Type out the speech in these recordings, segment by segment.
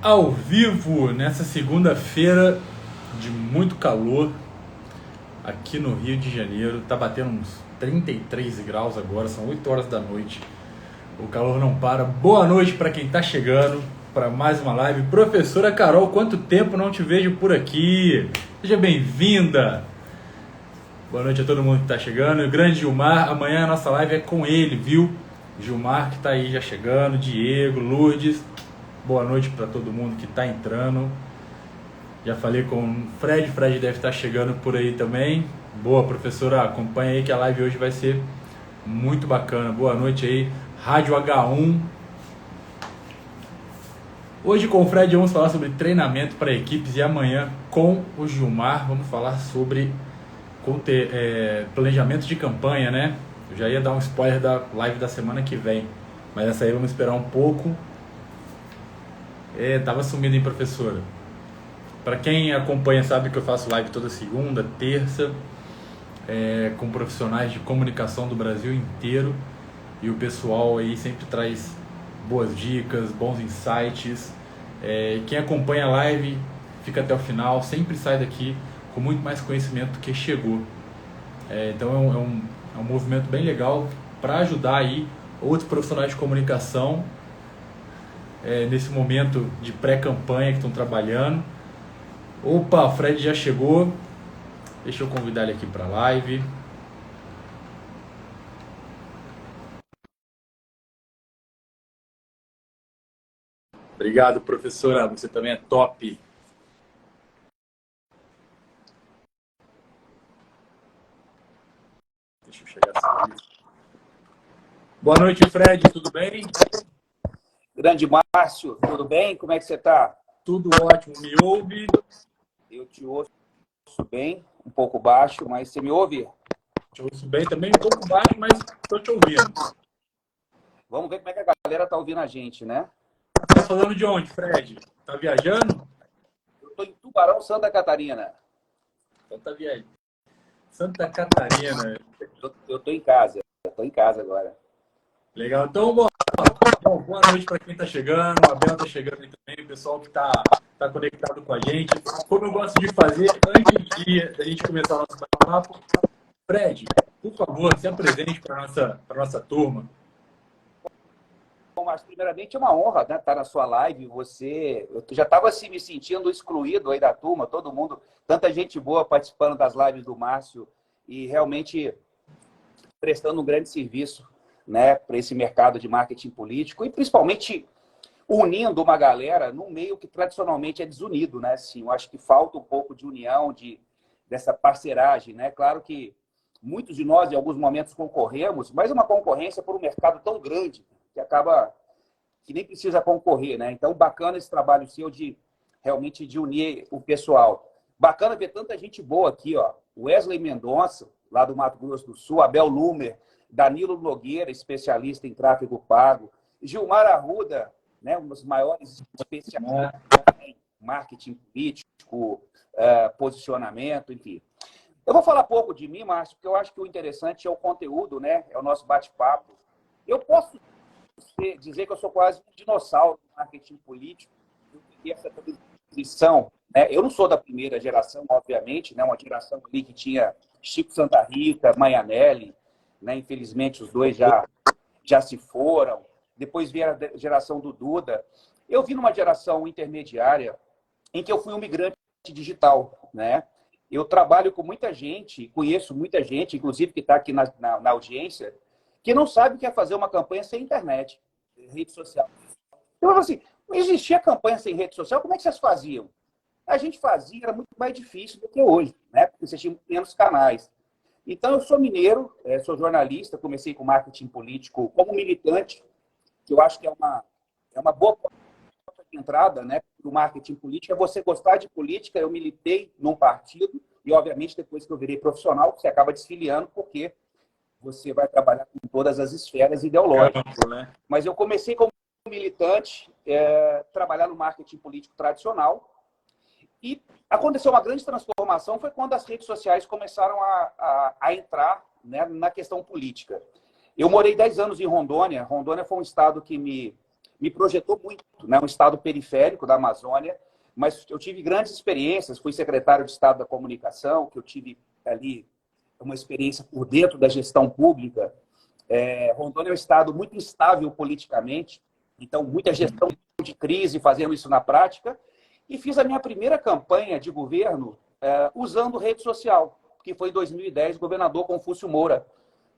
Ao vivo nessa segunda-feira de muito calor aqui no Rio de Janeiro. Tá batendo uns 33 graus agora, são 8 horas da noite. O calor não para. Boa noite para quem tá chegando para mais uma live. Professora Carol, quanto tempo não te vejo por aqui? Seja bem-vinda. Boa noite a todo mundo que tá chegando. O grande Gilmar, amanhã a nossa live é com ele, viu? Gilmar que tá aí já chegando, Diego, Lourdes. Boa noite para todo mundo que está entrando. Já falei com o Fred deve estar chegando por aí também. Boa, professora, acompanha aí que a live hoje vai ser muito bacana. Boa noite aí, Rádio H1. Hoje com o Fred vamos falar sobre treinamento para equipes e amanhã com o Gilmar vamos falar sobre planejamento de campanha, né? Eu já ia dar um spoiler da live da semana que vem, mas essa aí vamos esperar um pouco. Tava sumido, hein, professora? Para quem acompanha sabe que eu faço live toda segunda, terça, com profissionais de comunicação do Brasil inteiro. E o pessoal aí sempre traz boas dicas, bons insights. Quem acompanha a live fica até o final, sempre sai daqui com muito mais conhecimento do que chegou. Então é um movimento bem legal para ajudar aí outros profissionais de comunicação nesse momento de pré-campanha que estão trabalhando. Opa, o Fred já chegou. Deixa eu convidar ele aqui para a live. Obrigado, professora. Você também é top. Deixa eu chegar assim. Boa noite, Fred. Tudo bem? Grande Márcio, tudo bem? Como é que você está? Tudo ótimo. Me ouve? Eu te ouço bem, um pouco baixo, mas você me ouve? Te ouço bem também, um pouco baixo, mas estou te ouvindo. Vamos ver como é que a galera está ouvindo a gente, né? Tá falando de onde, Fred? Tá viajando? Eu estou em Tubarão, Santa Catarina. Então tá viajando. Santa Catarina. Eu estou em casa. Estou em casa agora. Legal. Então, bom, boa noite para quem está chegando. O Abel está chegando aí também. O pessoal que está conectado com a gente. Como eu gosto de fazer, antes da gente começar o nosso bate-papo, Fred, por favor, se apresente para a nossa turma. Bom, mas primeiramente é uma honra, né, estar na sua live. Eu já estava assim, me sentindo excluído aí da turma, todo mundo, tanta gente boa participando das lives do Márcio e realmente prestando um grande serviço, né, para esse mercado de marketing político e principalmente unindo uma galera num meio que tradicionalmente é desunido, né? Assim, eu acho que falta um pouco de união, dessa parceiragem, né? Claro que muitos de nós, em alguns momentos, concorremos, mas uma concorrência por um mercado tão grande que acaba que nem precisa concorrer, né? Então, bacana esse trabalho seu de realmente de unir o pessoal. Bacana ver tanta gente boa aqui, ó. Wesley Mendonça, lá do Mato Grosso do Sul, Abel Lumer, Danilo Nogueira, especialista em tráfego pago, Gilmar Arruda, né, um dos maiores especialistas em marketing político, posicionamento, enfim. Eu vou falar pouco de mim, Márcio, porque eu acho que o interessante é o conteúdo, né? É o nosso bate-papo. Eu posso dizer que eu sou quase um dinossauro do marketing político. Eu peguei essa transição, né? Eu não sou da primeira geração, obviamente, né? Uma geração ali que tinha Chico Santa Rita, Maianelli, né? Infelizmente os dois já se foram. Depois veio a geração do Duda. Eu vim numa geração intermediária em que eu fui um migrante digital, né? Eu trabalho com muita gente, conheço muita gente, inclusive que está aqui na audiência, que não sabe o que é fazer uma campanha sem internet, rede social. Eu falo assim, não existia campanha sem rede social, como é que vocês faziam? A gente fazia, era muito mais difícil do que hoje, né? Porque vocês tinham menos canais. Então, eu sou mineiro, sou jornalista, comecei com marketing político como militante, que eu acho que é uma boa porta de entrada, né, do marketing político, é você gostar de política. Eu militei num partido e, obviamente, depois que eu virei profissional, você acaba desfiliando porque você vai trabalhar com todas as esferas ideológicas. Né? Mas eu comecei como militante, trabalhar no marketing político tradicional e aconteceu uma grande transformação, foi quando as redes sociais começaram a entrar, né, na questão política. Eu morei 10 anos em Rondônia. Rondônia foi um estado que me me projetou muito, né? Um estado periférico da Amazônia, mas eu tive grandes experiências, fui secretário de Estado da Comunicação, que eu tive ali uma experiência por dentro da gestão pública. Rondônia é um estado muito instável politicamente, então muita gestão de crise, fazendo isso na prática, e fiz a minha primeira campanha de governo usando rede social, que foi em 2010, governador Confúcio Moura,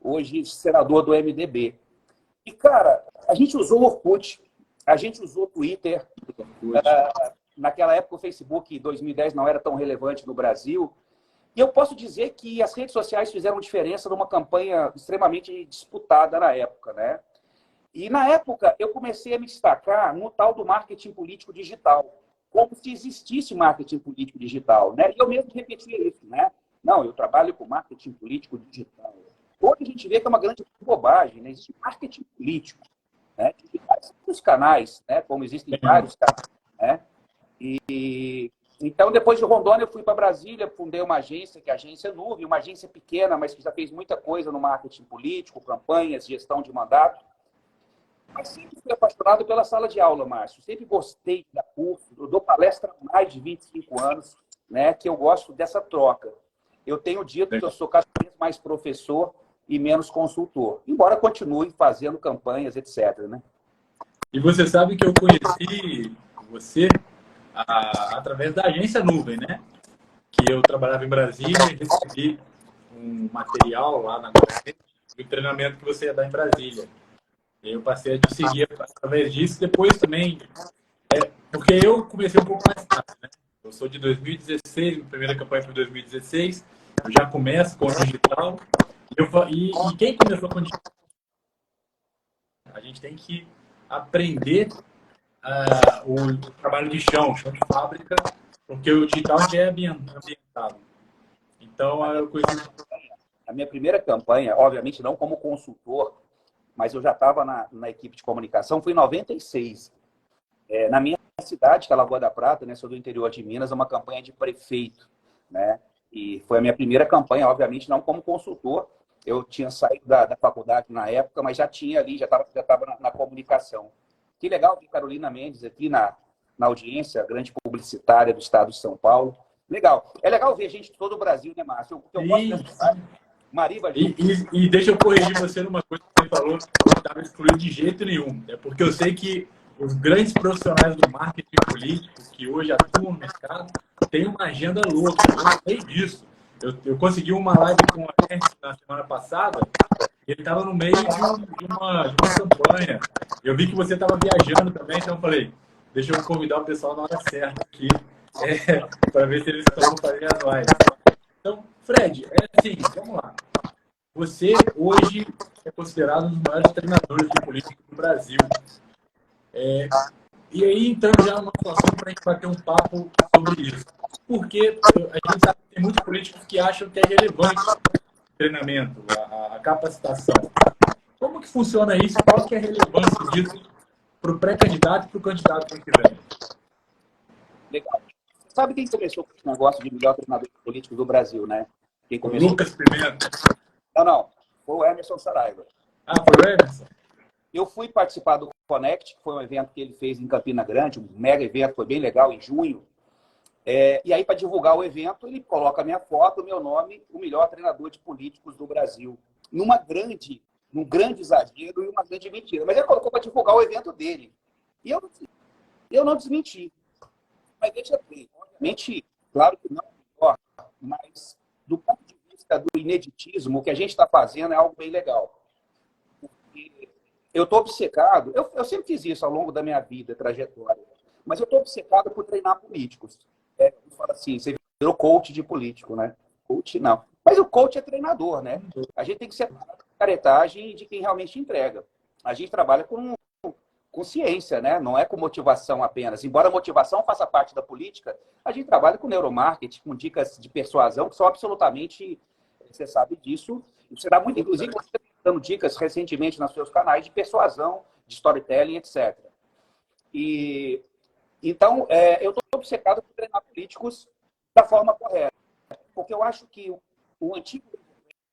hoje senador do MDB. E, cara, a gente usou o Orkut, a gente usou o Twitter. Naquela época, o Facebook, em 2010, não era tão relevante no Brasil. E eu posso dizer que as redes sociais fizeram diferença numa campanha extremamente disputada na época, né? E, na época, eu comecei a me destacar no tal do marketing político digital, como se existisse marketing político digital, né? E eu mesmo repetia isso, né? Não, eu trabalho com marketing político digital. Hoje a gente vê que é uma grande bobagem, né? Existe marketing político, né? Digitais os canais, né? Como existem vários canais, né? Então, depois de Rondônia, eu fui para Brasília, fundei uma agência, que é a Agência Nuvem, uma agência pequena, mas que já fez muita coisa no marketing político, campanhas, gestão de mandato. Mas sempre fui apaixonado pela sala de aula, Márcio. Sempre gostei da curso. Eu dou palestra há mais de 25 anos, né? Que eu gosto dessa troca. Eu tenho dito que eu sou cada vez mais professor e menos consultor, embora continue fazendo campanhas, etc. Né? E você sabe que eu conheci você através da agência Nuvem, né? Que eu trabalhava em Brasília e recebi um material lá na Nuvem do treinamento que você ia dar em Brasília. E eu passei a te seguir através disso. Depois também, porque eu comecei um pouco mais tarde, né? Eu sou de 2016, minha primeira campanha foi em 2016. Eu já começo com o digital. E quem começou com o digital, a gente tem que aprender o trabalho de chão de fábrica, porque o digital já é ambientado. Então, eu conheci... A minha primeira campanha, obviamente não como consultor, mas eu já estava na equipe de comunicação, foi em 96. Na minha cidade, que é Lagoa da Prata, né, sou do interior de Minas, é uma campanha de prefeito, né? E foi a minha primeira campanha, obviamente não como consultor. Eu tinha saído da faculdade na época, mas já tinha ali, já estava na comunicação. Que legal ver Carolina Mendes aqui na audiência, grande publicitária do estado de São Paulo. Legal. É legal ver gente de todo o Brasil, né, Márcio? Eu gosto dessa cidade. Mariba, e deixa eu corrigir você numa coisa que você falou, que não estava excluído de jeito nenhum. É porque eu sei que os grandes profissionais do marketing político que hoje atuam no mercado têm uma agenda louca. Eu sei disso. Eu consegui uma live com a Ernst na semana passada. Ele estava no meio de uma campanha. Eu vi que você estava viajando também, então eu falei, deixa eu convidar o pessoal na hora certa aqui, para ver se eles estão fazendo as lives. Então, Fred, assim, vamos lá. Você hoje é considerado um dos maiores treinadores de política do Brasil. E aí, então, já é uma situação para a gente bater um papo sobre isso. Porque a gente sabe que tem muitos políticos que acham que é relevante o treinamento, a capacitação. Como que funciona isso? Qual que é a relevância disso para o pré-candidato e para o candidato que vem? Legal. Sabe quem começou com esse negócio de melhor treinador político do Brasil, né? Quem começou? Lucas Pimenta. Não. Foi o Emerson Saraiva. Foi o Emerson? Eu fui participar do Connect, que foi um evento que ele fez em Campina Grande, um mega evento, foi bem legal, em junho. E aí, para divulgar o evento, ele coloca a minha foto, o meu nome, o melhor treinador de políticos do Brasil. Num grande exagero e uma grande mentira. Mas ele colocou para divulgar o evento dele. E eu não desmenti. Mas deixa bem, obviamente, claro que não importa, mas do ponto de vista do ineditismo, o que a gente está fazendo é algo bem legal. Porque eu estou obcecado, eu sempre fiz isso ao longo da minha vida, trajetória, mas eu estou obcecado por treinar políticos. Eu falo assim, você virou coach de político, né? Coach não. Mas o coach é treinador, né? A gente tem que ser a caretagem de quem realmente entrega. A gente trabalha com ciência, né? Não é com motivação apenas. Embora a motivação faça parte da política, a gente trabalha com neuromarketing, com dicas de persuasão que são absolutamente, você sabe disso, você dá muito, inclusive você está dando dicas recentemente nos seus canais de persuasão, de storytelling, etc. Então, eu estou obcecado por treinar políticos da forma correta, porque eu acho que o antigo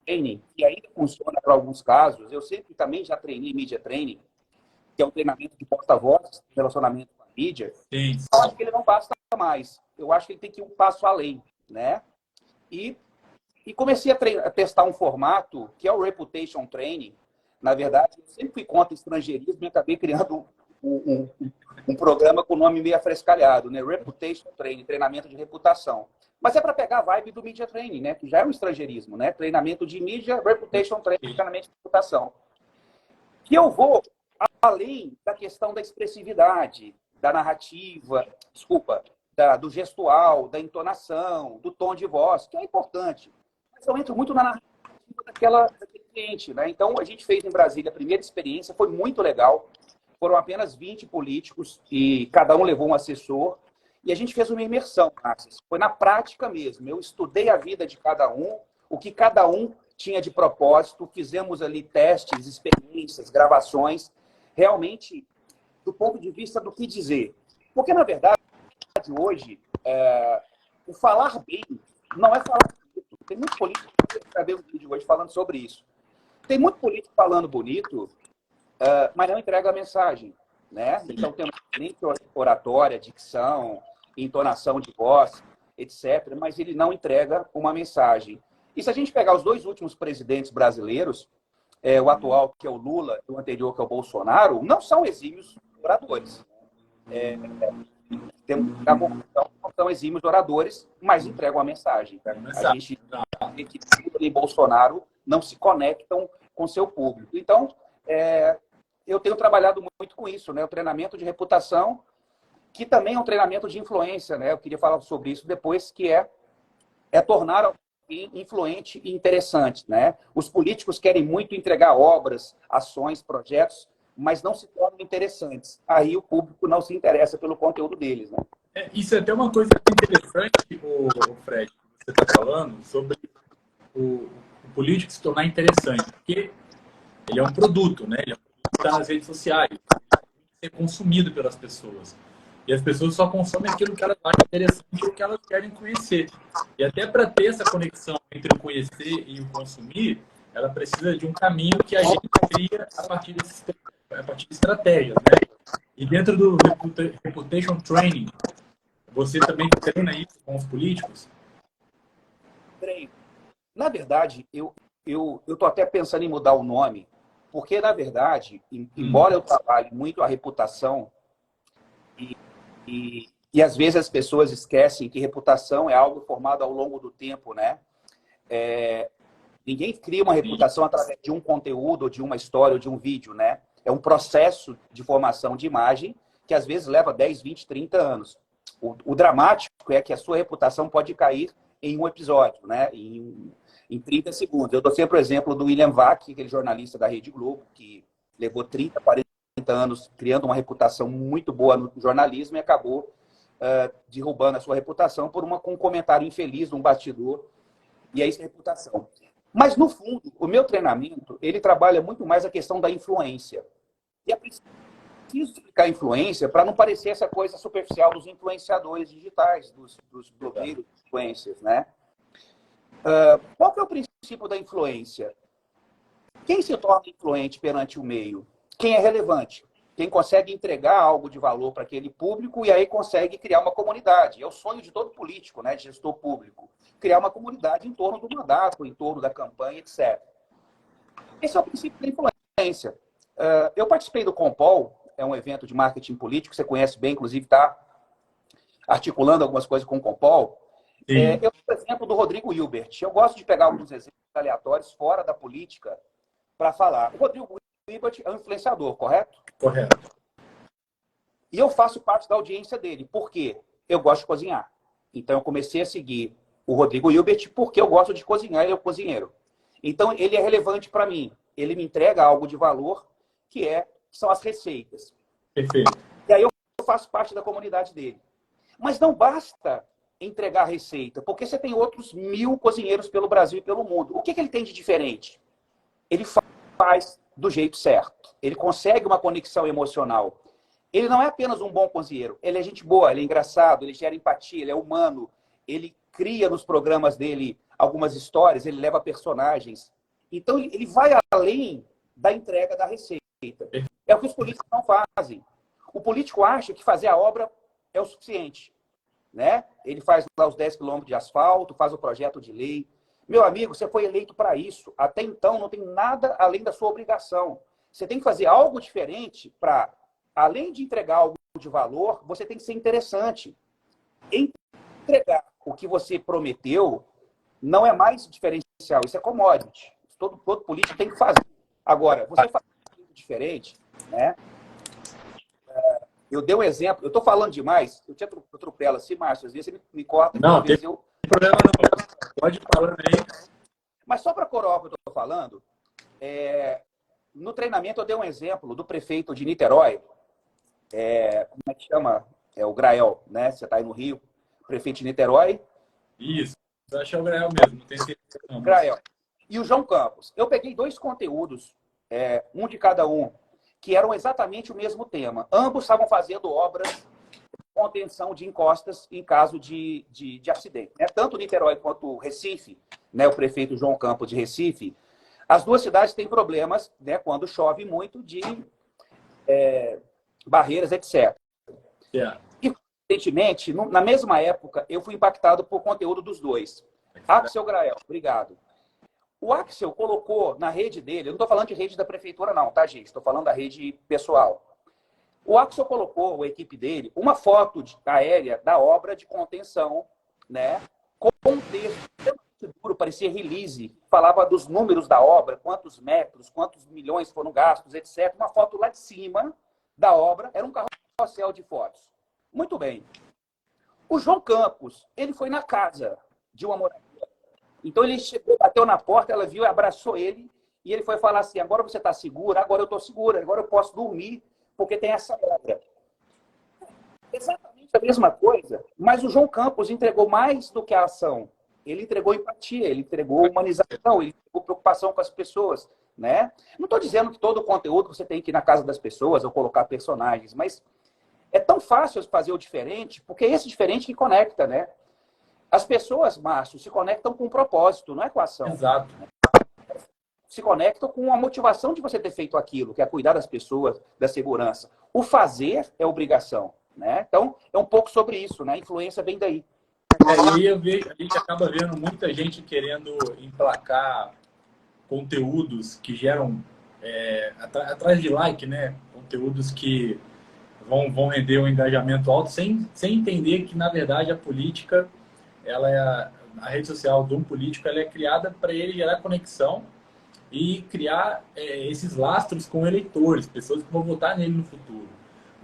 training, que ainda funciona para alguns casos, eu sempre também já treinei media training, que é o treinamento de porta-voz, relacionamento com a mídia, Sim. eu acho que ele não basta mais. Eu acho que ele tem que ir um passo além, né? E comecei a testar um formato que é o Reputation Training. Na verdade, eu sempre fui contra estrangeirismo e acabei criando um programa com o nome meio afrescalhado, né? Reputation Training, treinamento de reputação. Mas é para pegar a vibe do Media Training, né? Que já é um estrangeirismo, né? Treinamento de mídia, Reputation Training, treinamento de reputação. E eu vou além da questão da expressividade, da narrativa, do gestual, da entonação, do tom de voz, que é importante. Mas eu entro muito na narrativa daquele cliente, né? Então, a gente fez em Brasília a primeira experiência, foi muito legal. Foram apenas 20 políticos e cada um levou um assessor. E a gente fez uma imersão, Narcis. Foi na prática mesmo. Eu estudei a vida de cada um, o que cada um tinha de propósito, fizemos ali testes, experiências, gravações, realmente do ponto de vista do que dizer. Porque, na verdade, hoje, o falar bem não é falar bonito. Tem muito político, eu gravei um vídeo hoje falando sobre isso. Tem muito político falando bonito, mas não entrega a mensagem, né? Então, tem uma excelente oratória, dicção, entonação de voz, etc., mas ele não entrega uma mensagem. E se a gente pegar os dois últimos presidentes brasileiros, o atual, que é o Lula, e o anterior, que é o Bolsonaro, não são exímios oradores. Não são exímios oradores, mas entregam a mensagem. A gente vê que Lula e Bolsonaro não se conectam com seu público. Então, eu tenho trabalhado muito com isso, né? O treinamento de reputação, que também é um treinamento de influência, né? Eu queria falar sobre isso depois, que é tornar alguém influente e interessante, né? Os políticos querem muito entregar obras, ações, projetos, mas não se tornam interessantes. Aí o público não se interessa pelo conteúdo deles, né? Isso é até uma coisa interessante, o Fred, que você está falando, sobre o político se tornar interessante, porque ele é um produto, né? Ele é um produto que está nas redes sociais, tem que ser consumido pelas pessoas. E as pessoas só consomem aquilo que elas acham interessante ou que elas querem conhecer. E até para ter essa conexão entre o conhecer e o consumir, ela precisa de um caminho que a gente cria a partir de estratégias, né? E dentro do Reputation Training, você também treina isso com os políticos? Treino. Na verdade, eu estou até pensando em mudar o nome, porque, na verdade, embora eu trabalhe muito a reputação, e às vezes as pessoas esquecem que reputação é algo formado ao longo do tempo, né? Ninguém cria uma reputação através de um conteúdo, ou de uma história, ou de um vídeo, né? É um processo de formação de imagem que às vezes leva 10, 20, 30 anos. O dramático é que a sua reputação pode cair em um episódio, né? Em 30 segundos. Eu dou sempre o exemplo do William Vac, aquele jornalista da Rede Globo, que levou 30, 40 anos criando uma reputação muito boa no jornalismo e acabou derrubando a sua reputação por um comentário infeliz de um bastidor. E é isso, a reputação. Mas, no fundo, o meu treinamento, ele trabalha muito mais a questão da influência. E é preciso explicar a influência para não parecer essa coisa superficial dos influenciadores digitais, dos blogueiros, influencers, né? Qual que é o princípio da influência? Quem se torna influente perante o meio? Quem é relevante? Quem consegue entregar algo de valor para aquele público e aí consegue criar uma comunidade. É o sonho de todo político, né, de gestor público. Criar uma comunidade em torno do mandato, em torno da campanha, etc. Esse é o princípio da influência. Eu participei do Compol, é um evento de marketing político, você conhece bem, inclusive está articulando algumas coisas com o Compol. Eu, por exemplo, do Rodrigo Hilbert. Eu gosto de pegar alguns exemplos aleatórios fora da política para falar. O Rodrigo Hilbert é um influenciador, correto? Correto. E eu faço parte da audiência dele. Por quê? Eu gosto de cozinhar. Então, eu comecei a seguir o Rodrigo Hilbert porque eu gosto de cozinhar, ele é o cozinheiro. Então, ele é relevante para mim. Ele me entrega algo de valor, que são as receitas. Perfeito. E aí eu faço parte da comunidade dele. Mas não basta entregar a receita, porque você tem outros 1000 cozinheiros pelo Brasil e pelo mundo. O que ele tem de diferente? Ele faz do jeito certo. Ele consegue uma conexão emocional. Ele não é apenas um bom cozinheiro. Ele é gente boa, ele é engraçado, ele gera empatia, ele é humano. Ele cria nos programas dele algumas histórias, ele leva personagens. Então, ele vai além da entrega da receita. É o que os políticos não fazem. O político acha que fazer a obra é o suficiente, né? Ele faz lá os 10 quilômetros de asfalto, faz o projeto de lei. Meu amigo, você foi eleito para isso. Até então, não tem nada além da sua obrigação. Você tem que fazer algo diferente para, além de entregar algo de valor, você tem que ser interessante. Entregar o que você prometeu não é mais diferencial, isso é commodity. Todo político tem que fazer. Agora, você faz algo diferente, né? Eu dei um exemplo, eu estou falando demais, eu te atropelo assim, Márcio, às vezes você me corta, Não, às vezes tem problema não. Pode falar aí. Mas só para coroar o que eu estou falando, no treinamento eu dei um exemplo do prefeito de Niterói, como é que chama? É o Grael, né? Você está aí no Rio, prefeito de Niterói. Isso, eu acho que é o Grael mesmo, não tem certeza não. Grael. E o João Campos. Eu peguei 2 conteúdos, um de cada um, que eram exatamente o mesmo tema. Ambos estavam fazendo obras de contenção de encostas em caso de acidente, né? Tanto Niterói quanto Recife, né? O prefeito João Campos de Recife, as 2 cidades têm problemas, né? Quando chove muito, de barreiras, etc. Yeah. E, recentemente, na mesma época, eu fui impactado por conteúdo dos 2. Axel Grael, obrigado. O Axel colocou na rede dele, eu não estou falando de rede da prefeitura não, tá, gente? Estou falando da rede pessoal. O Axel colocou, a equipe dele, uma foto aérea da obra de contenção, né? Com um texto duro, parecia release, falava dos números da obra, quantos metros, quantos milhões foram gastos, etc. Uma foto lá de cima da obra, era um carrossel de fotos. Muito bem. O João Campos, ele foi na casa de uma moradora. Então ele chegou, bateu na porta, ela viu, abraçou ele, e ele foi falar assim, agora você está segura? Agora eu estou segura, agora eu posso dormir, porque tem essa obra. Exatamente a mesma coisa, mas o João Campos entregou mais do que a ação. Ele entregou empatia, ele entregou humanização, ele entregou preocupação com as pessoas, né? Não estou dizendo que todo o conteúdo você tem que ir na casa das pessoas ou colocar personagens, mas é tão fácil fazer o diferente, porque é esse diferente que conecta, né? As pessoas, Márcio, se conectam com um propósito, não é com a ação. Exato. Se conectam com a motivação de você ter feito aquilo, que é cuidar das pessoas, da segurança. O fazer é obrigação, né? Então, é um pouco sobre isso, né? A influência vem daí. E aí a gente acaba vendo muita gente querendo emplacar conteúdos que geram atrás de like, né? Conteúdos que vão render um engajamento alto, sem entender que, na verdade, a política, a rede social de um político, ela é criada para ele gerar conexão e criar esses lastros com eleitores, pessoas que vão votar nele no futuro.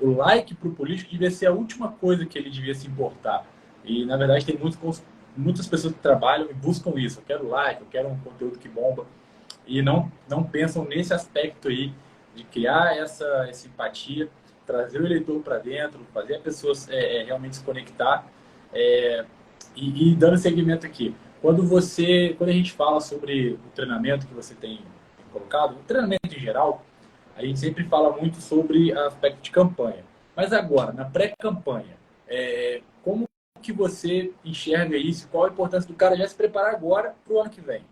O like para o político devia ser a última coisa que ele devia se importar. E, na verdade, tem muitas pessoas que trabalham e buscam isso. Eu quero like, eu quero um conteúdo que bomba. E não pensam nesse aspecto aí de criar essa empatia, trazer o eleitor para dentro, fazer a pessoa realmente se conectar. E dando seguimento aqui, quando a gente fala sobre o treinamento que você tem colocado, o treinamento em geral, a gente sempre fala muito sobre aspecto de campanha. Mas agora, na pré-campanha, como que você enxerga isso? Qual a importância do cara já se preparar agora para o ano que vem?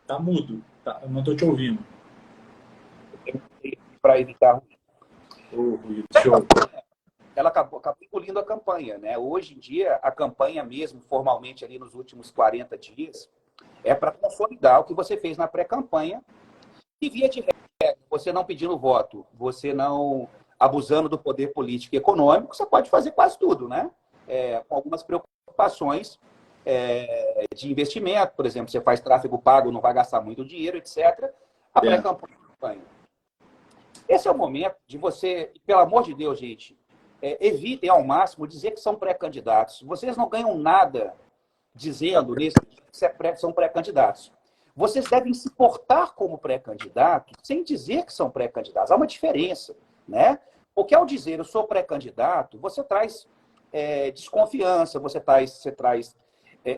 Tá mudo, tá? Eu não estou te ouvindo. Para evitar o ruído. Show. Ela acabou engolindo a campanha, né? Hoje em dia, a campanha mesmo, formalmente ali nos últimos 40 dias, é para consolidar o que você fez na pré-campanha. E via de regra, você não pedindo voto, você não abusando do poder político e econômico, você pode fazer quase tudo, né? Com algumas preocupações de investimento, por exemplo, você faz tráfego pago, não vai gastar muito dinheiro, etc. A pré-campanha. Esse é o momento de você, pelo amor de Deus, gente, evitem ao máximo dizer que são pré-candidatos. Vocês não ganham nada dizendo que são pré-candidatos. Vocês devem se portar como pré-candidato sem dizer que são pré-candidatos. Há uma diferença, né? Porque ao dizer eu sou pré-candidato, você traz desconfiança, você traz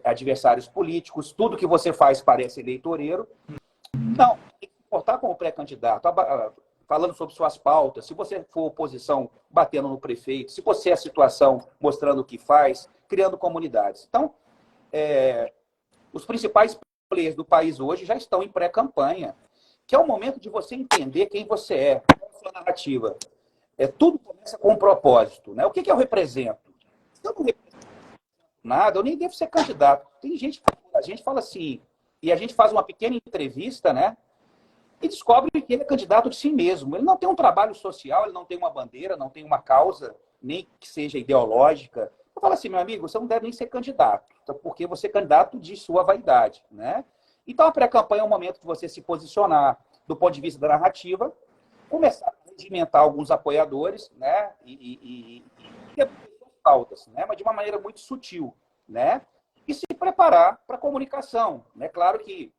adversários políticos, tudo que você faz parece eleitoreiro. Não, tem que se portar como pré-candidato, falando sobre suas pautas, se você for oposição, batendo no prefeito, se você é a situação, mostrando o que faz, criando comunidades. Então, os principais players do país hoje já estão em pré-campanha, que é o momento de você entender quem você é, qual é a sua narrativa. Tudo começa com um propósito, né? O que eu represento? Se eu não represento nada, eu nem devo ser candidato. Tem gente que a gente fala assim, e a gente faz uma pequena entrevista, né? E descobre que ele é candidato de si mesmo. Ele não tem um trabalho social, ele não tem uma bandeira, não tem uma causa, nem que seja ideológica. Eu falo assim, meu amigo, você não deve nem ser candidato, porque você é candidato de sua vaidade, né? Então, a pré-campanha é um momento de você se posicionar do ponto de vista da narrativa, começar a regimentar alguns apoiadores, né? E pautas, né? Mas de uma maneira muito sutil, né? E se preparar para a comunicação, né? Claro que,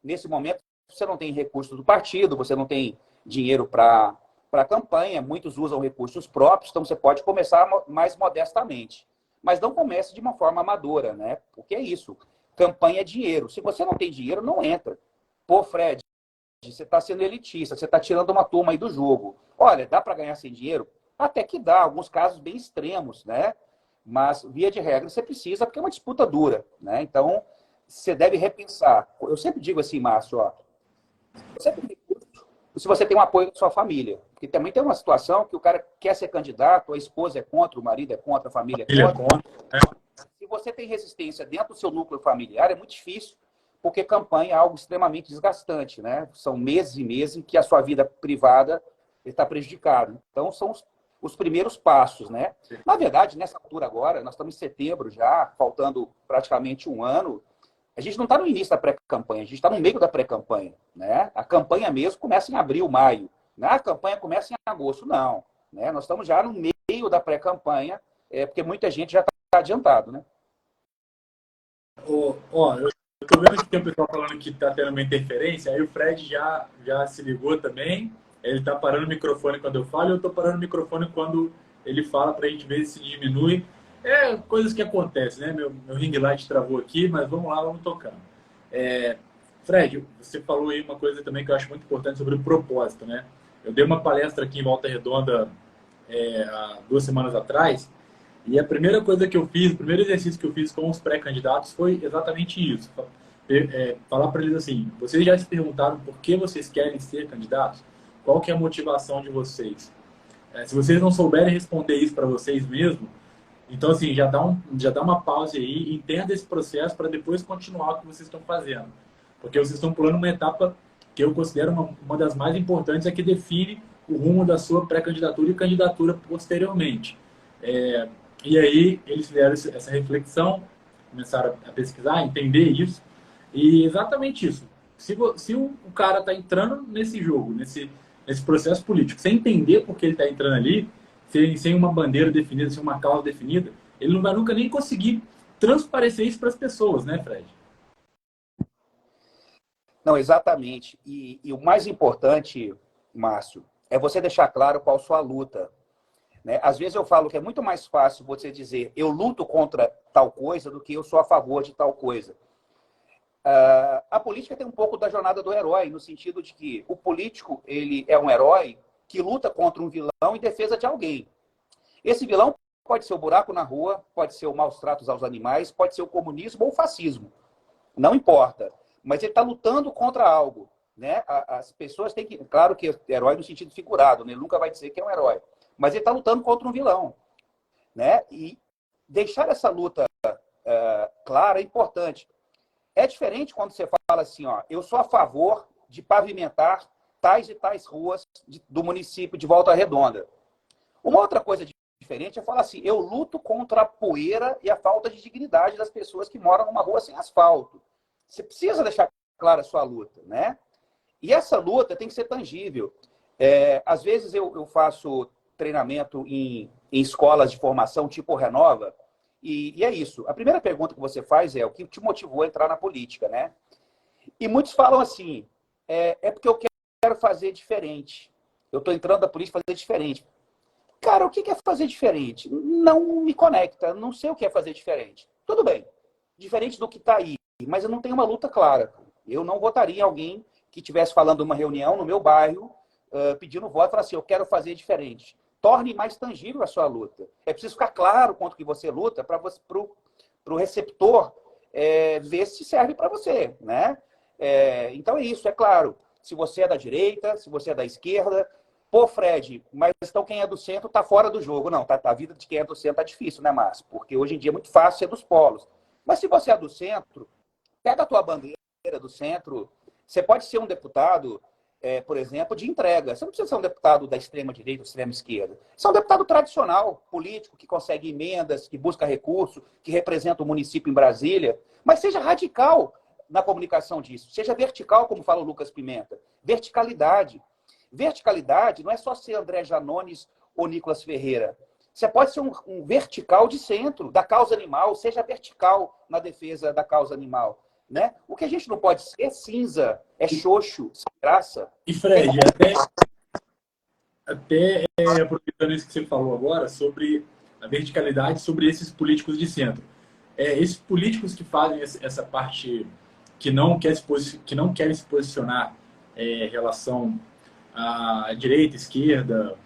nesse momento, você não tem recursos do partido, você não tem dinheiro para a campanha, muitos usam recursos próprios, então você pode começar mais modestamente. Mas não comece de uma forma amadora, né? Porque é isso. Campanha é dinheiro. Se você não tem dinheiro, não entra. Pô, Fred, você está sendo elitista, você está tirando uma turma aí do jogo. Olha, dá para ganhar sem dinheiro? Até que dá, alguns casos bem extremos, né? Mas, via de regra, você precisa, porque é uma disputa dura, né? Então, você deve repensar. Eu sempre digo assim, Márcio, ó, você tem recurso, se você tem um apoio da sua família. Porque também tem uma situação que o cara quer ser candidato, a esposa é contra, o marido é contra, a família é contra. Se você tem resistência dentro do seu núcleo familiar, é muito difícil, porque campanha é algo extremamente desgastante, né? São meses e meses em que a sua vida privada está prejudicada. Então, são os primeiros passos, né? Na verdade, nessa altura agora, nós estamos em setembro já, faltando praticamente um ano, a gente não está no início da pré-campanha, a gente está no meio da pré-campanha, né? A campanha mesmo começa em abril, maio, né? A campanha começa em agosto, não, né? Nós estamos já no meio da pré-campanha, porque muita gente já está adiantado, né? Eu tô vendo que tem um pessoal falando que tá tendo uma interferência, aí o Fred já se ligou também, ele tá parando o microfone quando eu falo, e eu tô parando o microfone quando ele fala, pra gente ver se diminui. É coisas que acontecem, né? Meu ring light travou aqui, mas vamos lá, vamos tocando. Fred, você falou aí uma coisa também que eu acho muito importante sobre o propósito, né? Eu dei uma palestra aqui em Volta Redonda há 2 semanas atrás, e a primeira coisa que eu fiz, o primeiro exercício que eu fiz com os pré-candidatos foi exatamente isso. Falar para eles assim, vocês já se perguntaram por que vocês querem ser candidatos? Qual que é a motivação de vocês? Se vocês não souberem responder isso para vocês mesmos, então assim, já dá uma pausa aí, entenda esse processo para depois continuar o que vocês estão fazendo. Porque vocês estão pulando uma etapa que eu considero uma das mais importantes, é que define o rumo da sua pré-candidatura e candidatura posteriormente. E aí eles fizeram essa reflexão, começaram a pesquisar, a entender isso, e exatamente isso. Se o cara está entrando nesse jogo, nesse processo político, sem entender por que ele está entrando ali, sem uma bandeira definida, sem uma causa definida, ele não vai nunca nem conseguir transparecer isso para as pessoas, né, Fred? Não, exatamente. E o mais importante, Márcio, é você deixar claro qual a sua luta. Né? Às vezes eu falo que é muito mais fácil você dizer eu luto contra tal coisa do que eu sou a favor de tal coisa. A política tem um pouco da jornada do herói, no sentido de que o político ele é um herói que luta contra um vilão em defesa de alguém. Esse vilão pode ser o buraco na rua, pode ser o maus tratos aos animais, pode ser o comunismo ou o fascismo. Não importa. Mas ele está lutando contra algo. Né? As pessoas têm que... Claro que é herói no sentido figurado, né? Ele nunca vai dizer que é um herói. Mas ele está lutando contra um vilão. Né? E deixar essa luta clara é importante. É diferente quando você fala assim, ó, eu sou a favor de pavimentar tais e tais ruas do município de Volta Redonda. Uma outra coisa diferente é falar assim, eu luto contra a poeira e a falta de dignidade das pessoas que moram numa rua sem asfalto. Você precisa deixar clara a sua luta, né? E essa luta tem que ser tangível. Às vezes eu faço treinamento em escolas de formação tipo Renova, e é isso. A primeira pergunta que você faz é o que te motivou a entrar na política, né? E muitos falam assim, porque eu quero fazer diferente. Eu estou entrando na política para fazer diferente. Cara, o que é fazer diferente? Não me conecta, não sei o que é fazer diferente. Tudo bem, diferente do que está aí, mas eu não tenho uma luta clara. Eu não votaria em alguém que estivesse falando uma reunião no meu bairro, pedindo voto, e falar assim, eu quero fazer diferente. Torne mais tangível a sua luta. É preciso ficar claro quanto que você luta para o receptor ver se serve para você, né? Então é isso, é claro. Se você é da direita, se você é da esquerda, pô, Fred, mas então quem é do centro está fora do jogo. Não, a vida de quem é do centro tá difícil, né, Márcio? Porque hoje em dia é muito fácil ser dos polos. Mas se você é do centro, pega a tua bandeira do centro. Você pode ser um deputado, por exemplo, de entrega. Você não precisa ser um deputado da extrema-direita ou extrema-esquerda. Você é um deputado tradicional, político, que consegue emendas, que busca recurso, que representa o município em Brasília. Mas seja radical na comunicação disso. Seja vertical, como fala o Lucas Pimenta. Verticalidade. Verticalidade não é só ser André Janones ou Nicolas Ferreira. Você pode ser um vertical de centro, da causa animal, seja vertical na defesa da causa animal. Né? O que a gente não pode ser é cinza, é xoxo, sem graça. E Fred, até aproveitando isso que você falou agora, sobre a verticalidade, sobre esses políticos de centro. Esses políticos que fazem essa parte que não querem se posicionar em relação à direita, esquerda,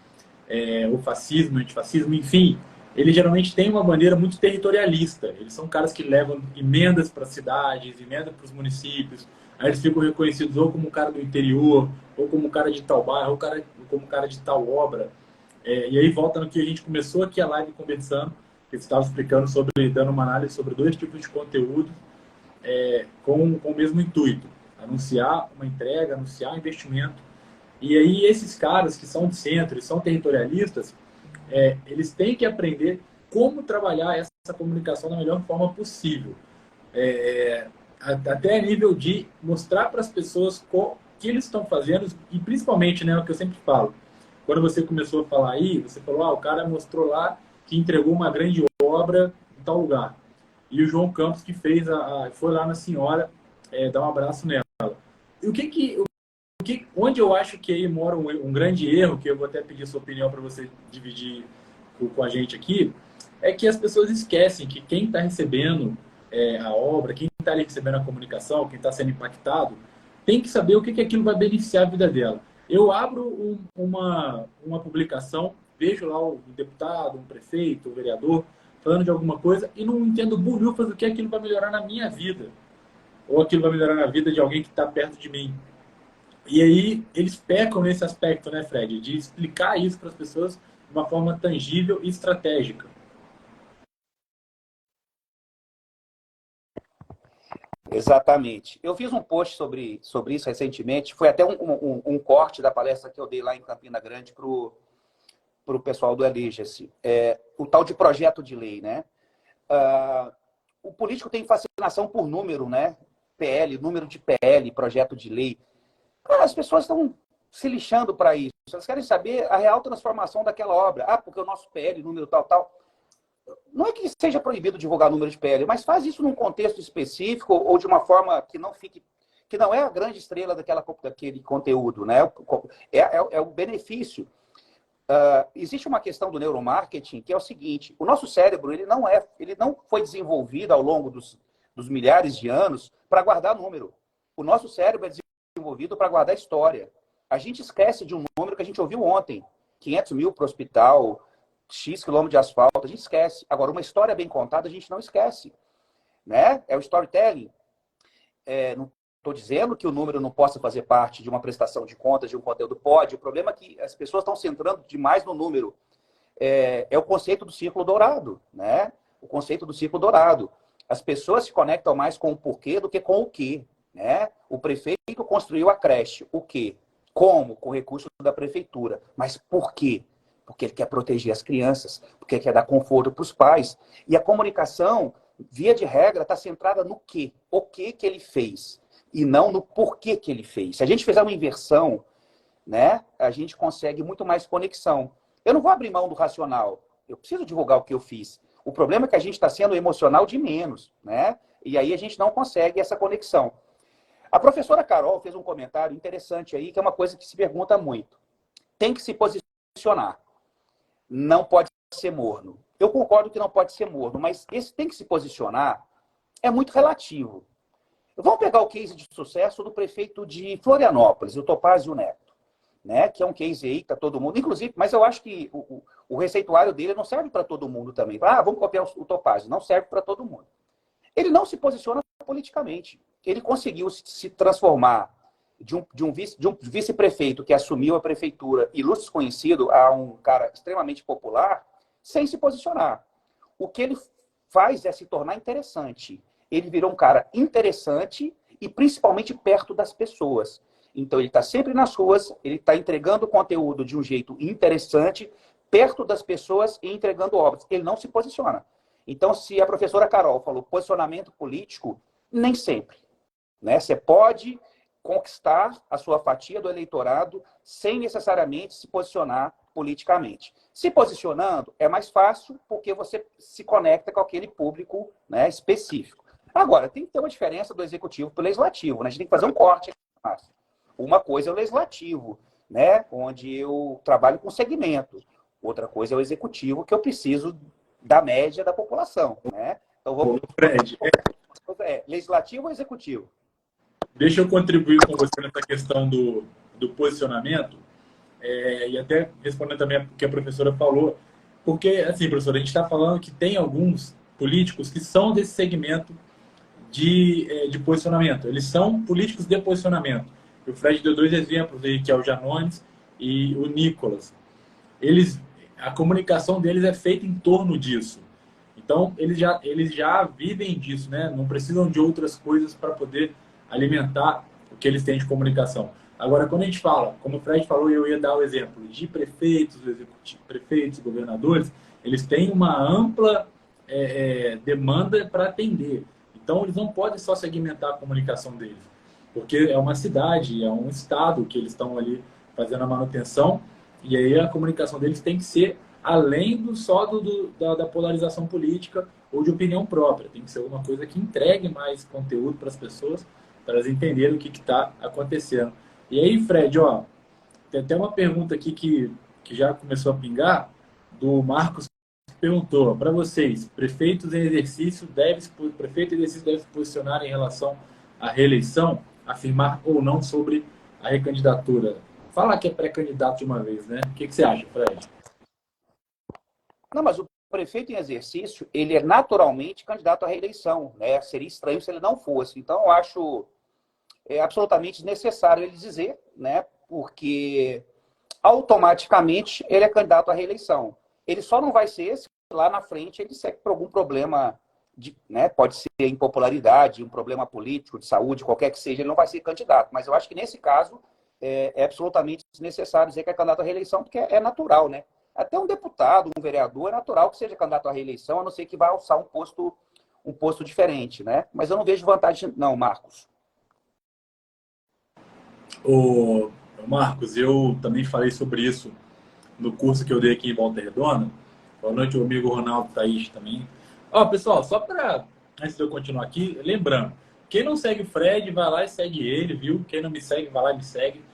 o fascismo, o antifascismo, enfim, eles geralmente têm uma maneira muito territorialista. Eles são caras que levam emendas para as cidades, emendas para os municípios, aí eles ficam reconhecidos ou como um cara do interior, ou como um cara de tal bairro, ou como um cara de tal obra. E aí volta no que a gente começou aqui a live conversando, que você estava explicando dando uma análise sobre 2 tipos de conteúdo com o mesmo intuito: anunciar uma entrega, anunciar um investimento. E aí esses caras que são de centro e são territorialistas, eles têm que aprender como trabalhar essa comunicação da melhor forma possível. Até a nível de mostrar para as pessoas o que eles estão fazendo e principalmente, né, o que eu sempre falo. Quando você começou a falar aí, você falou, o cara mostrou lá que entregou uma grande obra em tal lugar. E o João Campos que foi lá na senhora dar um abraço nela. E onde eu acho que aí mora um grande erro, que eu vou até pedir a sua opinião para você dividir com a gente aqui, é que as pessoas esquecem que quem está recebendo a obra, quem está ali recebendo a comunicação, quem está sendo impactado, tem que saber o que aquilo vai beneficiar a vida dela. Eu abro uma publicação, vejo lá um deputado, um prefeito, um vereador, falando de alguma coisa e não entendo bulhufas do que aquilo vai melhorar na minha vida. Ou aquilo vai melhorar na vida de alguém que está perto de mim. E aí eles pecam nesse aspecto, né, Fred? De explicar isso para as pessoas de uma forma tangível e estratégica. Exatamente. Eu fiz um post sobre isso recentemente. Foi até um corte da palestra que eu dei lá em Campina Grande para o pessoal do Elige-se. O tal de projeto de lei, né? O político tem fascinação por número, né? PL, número de PL, projeto de lei. Cara, as pessoas estão se lixando para isso. Elas querem saber a real transformação daquela obra. Porque o nosso PL, número tal, tal. Não é que seja proibido divulgar número de PL, mas faz isso num contexto específico ou de uma forma que não é a grande estrela daquele conteúdo, né? É o benefício. Existe uma questão do neuromarketing que é o seguinte: o nosso cérebro ele não foi desenvolvido ao longo dos milhares de anos para guardar número. O nosso cérebro é desenvolvido para guardar história. A gente esquece de um número que a gente ouviu ontem: 500 mil para o hospital, X quilômetros de asfalto, a gente esquece. Agora, uma história bem contada, a gente não esquece. Né? É o storytelling. Não estou dizendo que o número não possa fazer parte de uma prestação de contas, de um conteúdo. Pode. O problema é que as pessoas estão centrando demais no número. É o conceito do círculo dourado. Né? O conceito do círculo dourado. As pessoas se conectam mais com o porquê do que com o quê. Né? O prefeito construiu a creche. O quê? Como? Com recurso da prefeitura. Mas por quê? Porque ele quer proteger as crianças, porque ele quer dar conforto para os pais. E a comunicação, via de regra, está centrada no quê? O que ele fez, e não no porquê que ele fez. Se a gente fizer uma inversão, né, a gente consegue muito mais conexão. Eu não vou abrir mão do racional, eu preciso divulgar o que eu fiz. O problema é que a gente está sendo emocional de menos, né? E aí a gente não consegue essa conexão. A professora Carol fez um comentário interessante aí, que é uma coisa que se pergunta muito. Tem que se posicionar. Não pode ser morno. Eu concordo que não pode ser morno, mas esse tem que se posicionar é muito relativo. Vamos pegar o case de sucesso do prefeito de Florianópolis, o Topázio Neto, né? Que é um case aí para todo mundo, inclusive, mas eu acho que o receituário dele não serve para todo mundo também. Vamos copiar o Topázio, não serve para todo mundo. Ele não se posiciona politicamente. Ele conseguiu se transformar de um vice-prefeito que assumiu a prefeitura, ilustre desconhecido, a um cara extremamente popular, sem se posicionar. O que ele faz é se tornar interessante. Ele virou um cara interessante e principalmente perto das pessoas. Então, ele está sempre nas ruas, ele está entregando conteúdo de um jeito interessante, perto das pessoas e entregando obras. Ele não se posiciona. Então, se a professora Carol falou posicionamento político, nem sempre. Né? Você pode conquistar a sua fatia do eleitorado sem necessariamente se posicionar politicamente. Se posicionando é mais fácil porque você se conecta com aquele público, né, específico. Agora, tem que ter uma diferença do executivo para o legislativo. Né? A gente tem que fazer um corte. Uma coisa é o legislativo, né, onde eu trabalho com segmento. Outra coisa é o executivo, que eu preciso da média da população. Né? Então, vamos... Fred, legislativo ou executivo? deixa eu contribuir com você nessa questão do posicionamento, e até respondendo também o que a professora falou, porque, assim, professora, a gente está falando que tem alguns políticos que são desse segmento de posicionamento. Eles são políticos de posicionamento. O Fred deu 2 exemplos aí, que é o Janones e o Nicolas. A comunicação deles é feita em torno disso. Então, eles já vivem disso, né? Não precisam de outras coisas para poder alimentar o que eles têm de comunicação. Agora, quando a gente fala, como o Fred falou, eu ia dar o exemplo de prefeitos, prefeitos, governadores, eles têm uma ampla demanda para atender. Então, eles não podem só segmentar a comunicação deles, porque é uma cidade, é um estado que eles estão ali fazendo a manutenção, e aí a comunicação deles tem que ser além da polarização política ou de opinião própria. Tem que ser alguma coisa que entregue mais conteúdo para as pessoas, para elas entenderem o que está acontecendo. E aí, Fred, ó, tem até uma pergunta aqui que já começou a pingar, do Marcos, que perguntou, para vocês, prefeito em exercício deve se posicionar em relação à reeleição, afirmar ou não sobre a recandidatura? Fala que é pré-candidato de uma vez, né? O que você acha, Fred? Não, mas o prefeito em exercício, ele é naturalmente candidato à reeleição, né? Seria estranho se ele não fosse. Então, eu acho absolutamente necessário ele dizer, né? Porque automaticamente ele é candidato à reeleição. Ele só não vai ser se lá na frente ele segue por algum problema, né? Pode ser impopularidade, um problema político, de saúde, qualquer que seja, ele não vai ser candidato. Mas eu acho que nesse caso é absolutamente necessário dizer que é candidato à reeleição, porque é natural, né? Até um deputado, um vereador, é natural que seja candidato à reeleição, a não ser que vá alçar um posto diferente, né? Mas eu não vejo vantagem, não, Marcos. Ô, Marcos, eu também falei sobre isso no curso que eu dei aqui em Volta Redonda. Boa noite, o amigo Ronaldo Thaís também. Ó, pessoal, só para, antes de eu continuar aqui, lembrando, quem não segue o Fred, vai lá e segue ele, viu? Quem não me segue, vai lá e me segue.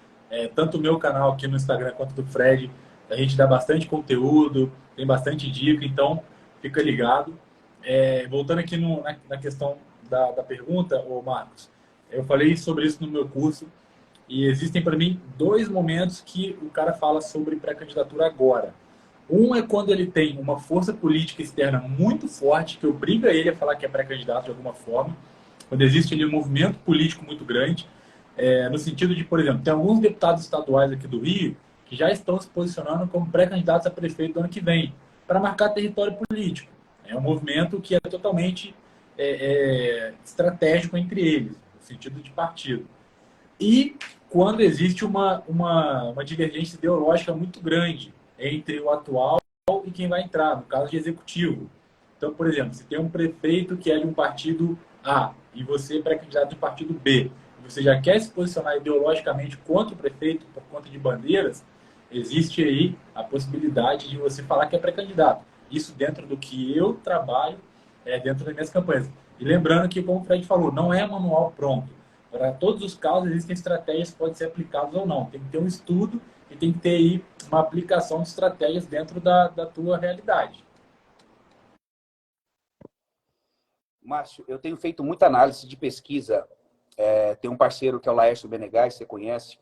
Tanto o meu canal aqui no Instagram quanto do Fred, a gente dá bastante conteúdo, tem bastante dica, então fica ligado. Voltando aqui na questão da pergunta, ô Marcos, eu falei sobre isso no meu curso e existem para mim 2 momentos que o cara fala sobre pré-candidatura agora. Um é quando ele tem uma força política externa muito forte, que obriga ele a falar que é pré-candidato de alguma forma, quando existe ali um movimento político muito grande, no sentido de, por exemplo, tem alguns deputados estaduais aqui do Rio que já estão se posicionando como pré-candidatos a prefeito do ano que vem, para marcar território político. É um movimento que é totalmente estratégico entre eles, no sentido de partido. E quando existe uma divergência ideológica muito grande entre o atual e quem vai entrar, no caso de executivo. Então, por exemplo, se tem um prefeito que é de um partido A e você é pré-candidato de partido B, e você já quer se posicionar ideologicamente contra o prefeito por conta de bandeiras, existe aí a possibilidade de você falar que é pré-candidato. Isso dentro do que eu trabalho, dentro das minhas campanhas. E lembrando que, como o Fred falou, não é manual pronto. Para todos os casos, existem estratégias que podem ser aplicadas ou não. Tem que ter um estudo e tem que ter aí uma aplicação de estratégias dentro da tua realidade. Márcio, eu tenho feito muita análise de pesquisa. Tem um parceiro que é o Laércio Benegas, você conhece,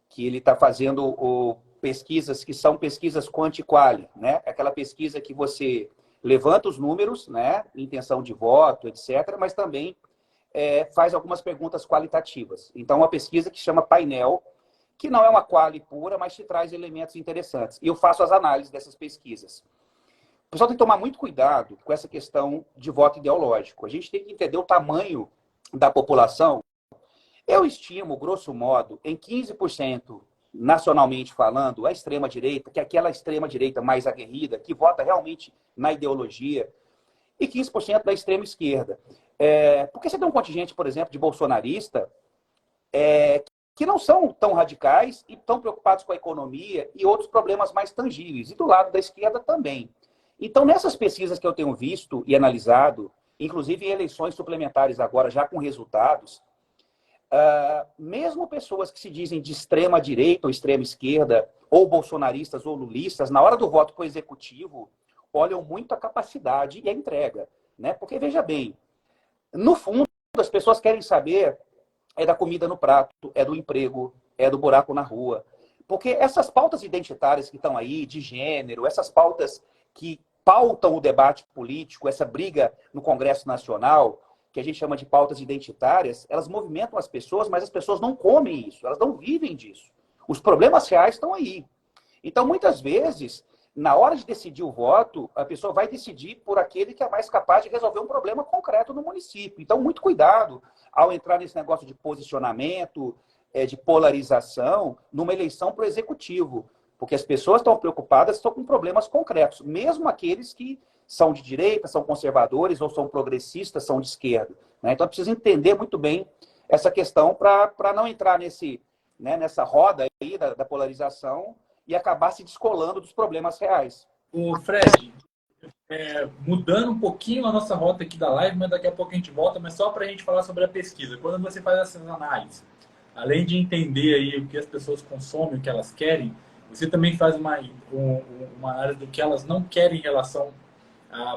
que ele está fazendo pesquisas que são pesquisas quanti-quali, né? Aquela pesquisa que você levanta os números, né, intenção de voto, etc., mas também faz algumas perguntas qualitativas. Então, uma pesquisa que chama Painel, que não é uma quali pura, mas te traz elementos interessantes. E eu faço as análises dessas pesquisas. O pessoal tem que tomar muito cuidado com essa questão de voto ideológico. A gente tem que entender o tamanho da população. Eu estimo, grosso modo, em 15%, nacionalmente falando, a extrema-direita, que é aquela extrema-direita mais aguerrida, que vota realmente na ideologia, e 15% da extrema-esquerda. Porque você tem um contingente, por exemplo, de bolsonarista, que não são tão radicais e tão preocupados com a economia e outros problemas mais tangíveis. E do lado da esquerda também. Então, nessas pesquisas que eu tenho visto e analisado, inclusive em eleições suplementares agora, já com resultados, mesmo pessoas que se dizem de extrema direita ou extrema esquerda, ou bolsonaristas ou lulistas, na hora do voto para o executivo, olham muito a capacidade e a entrega. Né? Porque, veja bem, no fundo, as pessoas querem saber da comida no prato, do emprego, do buraco na rua. Porque essas pautas identitárias que estão aí, de gênero, essas pautas que pautam o debate político, essa briga no Congresso Nacional, que a gente chama de pautas identitárias, elas movimentam as pessoas, mas as pessoas não comem isso, elas não vivem disso. Os problemas reais estão aí. Então, muitas vezes, na hora de decidir o voto, a pessoa vai decidir por aquele que é mais capaz de resolver um problema concreto no município. Então, muito cuidado ao entrar nesse negócio de posicionamento, de polarização, numa eleição para o executivo. Porque as pessoas estão preocupadas, estão com problemas concretos, mesmo aqueles que são de direita, são conservadores, ou são progressistas, são de esquerda. Né? Então, precisa entender muito bem essa questão para não entrar nessa roda aí da polarização e acabar se descolando dos problemas reais. O Fred, mudando um pouquinho a nossa rota aqui da live, mas daqui a pouco a gente volta, mas só para a gente falar sobre a pesquisa. Quando você faz essas análises, além de entender aí o que as pessoas consomem, o que elas querem, você também faz uma análise do que elas não querem em relação,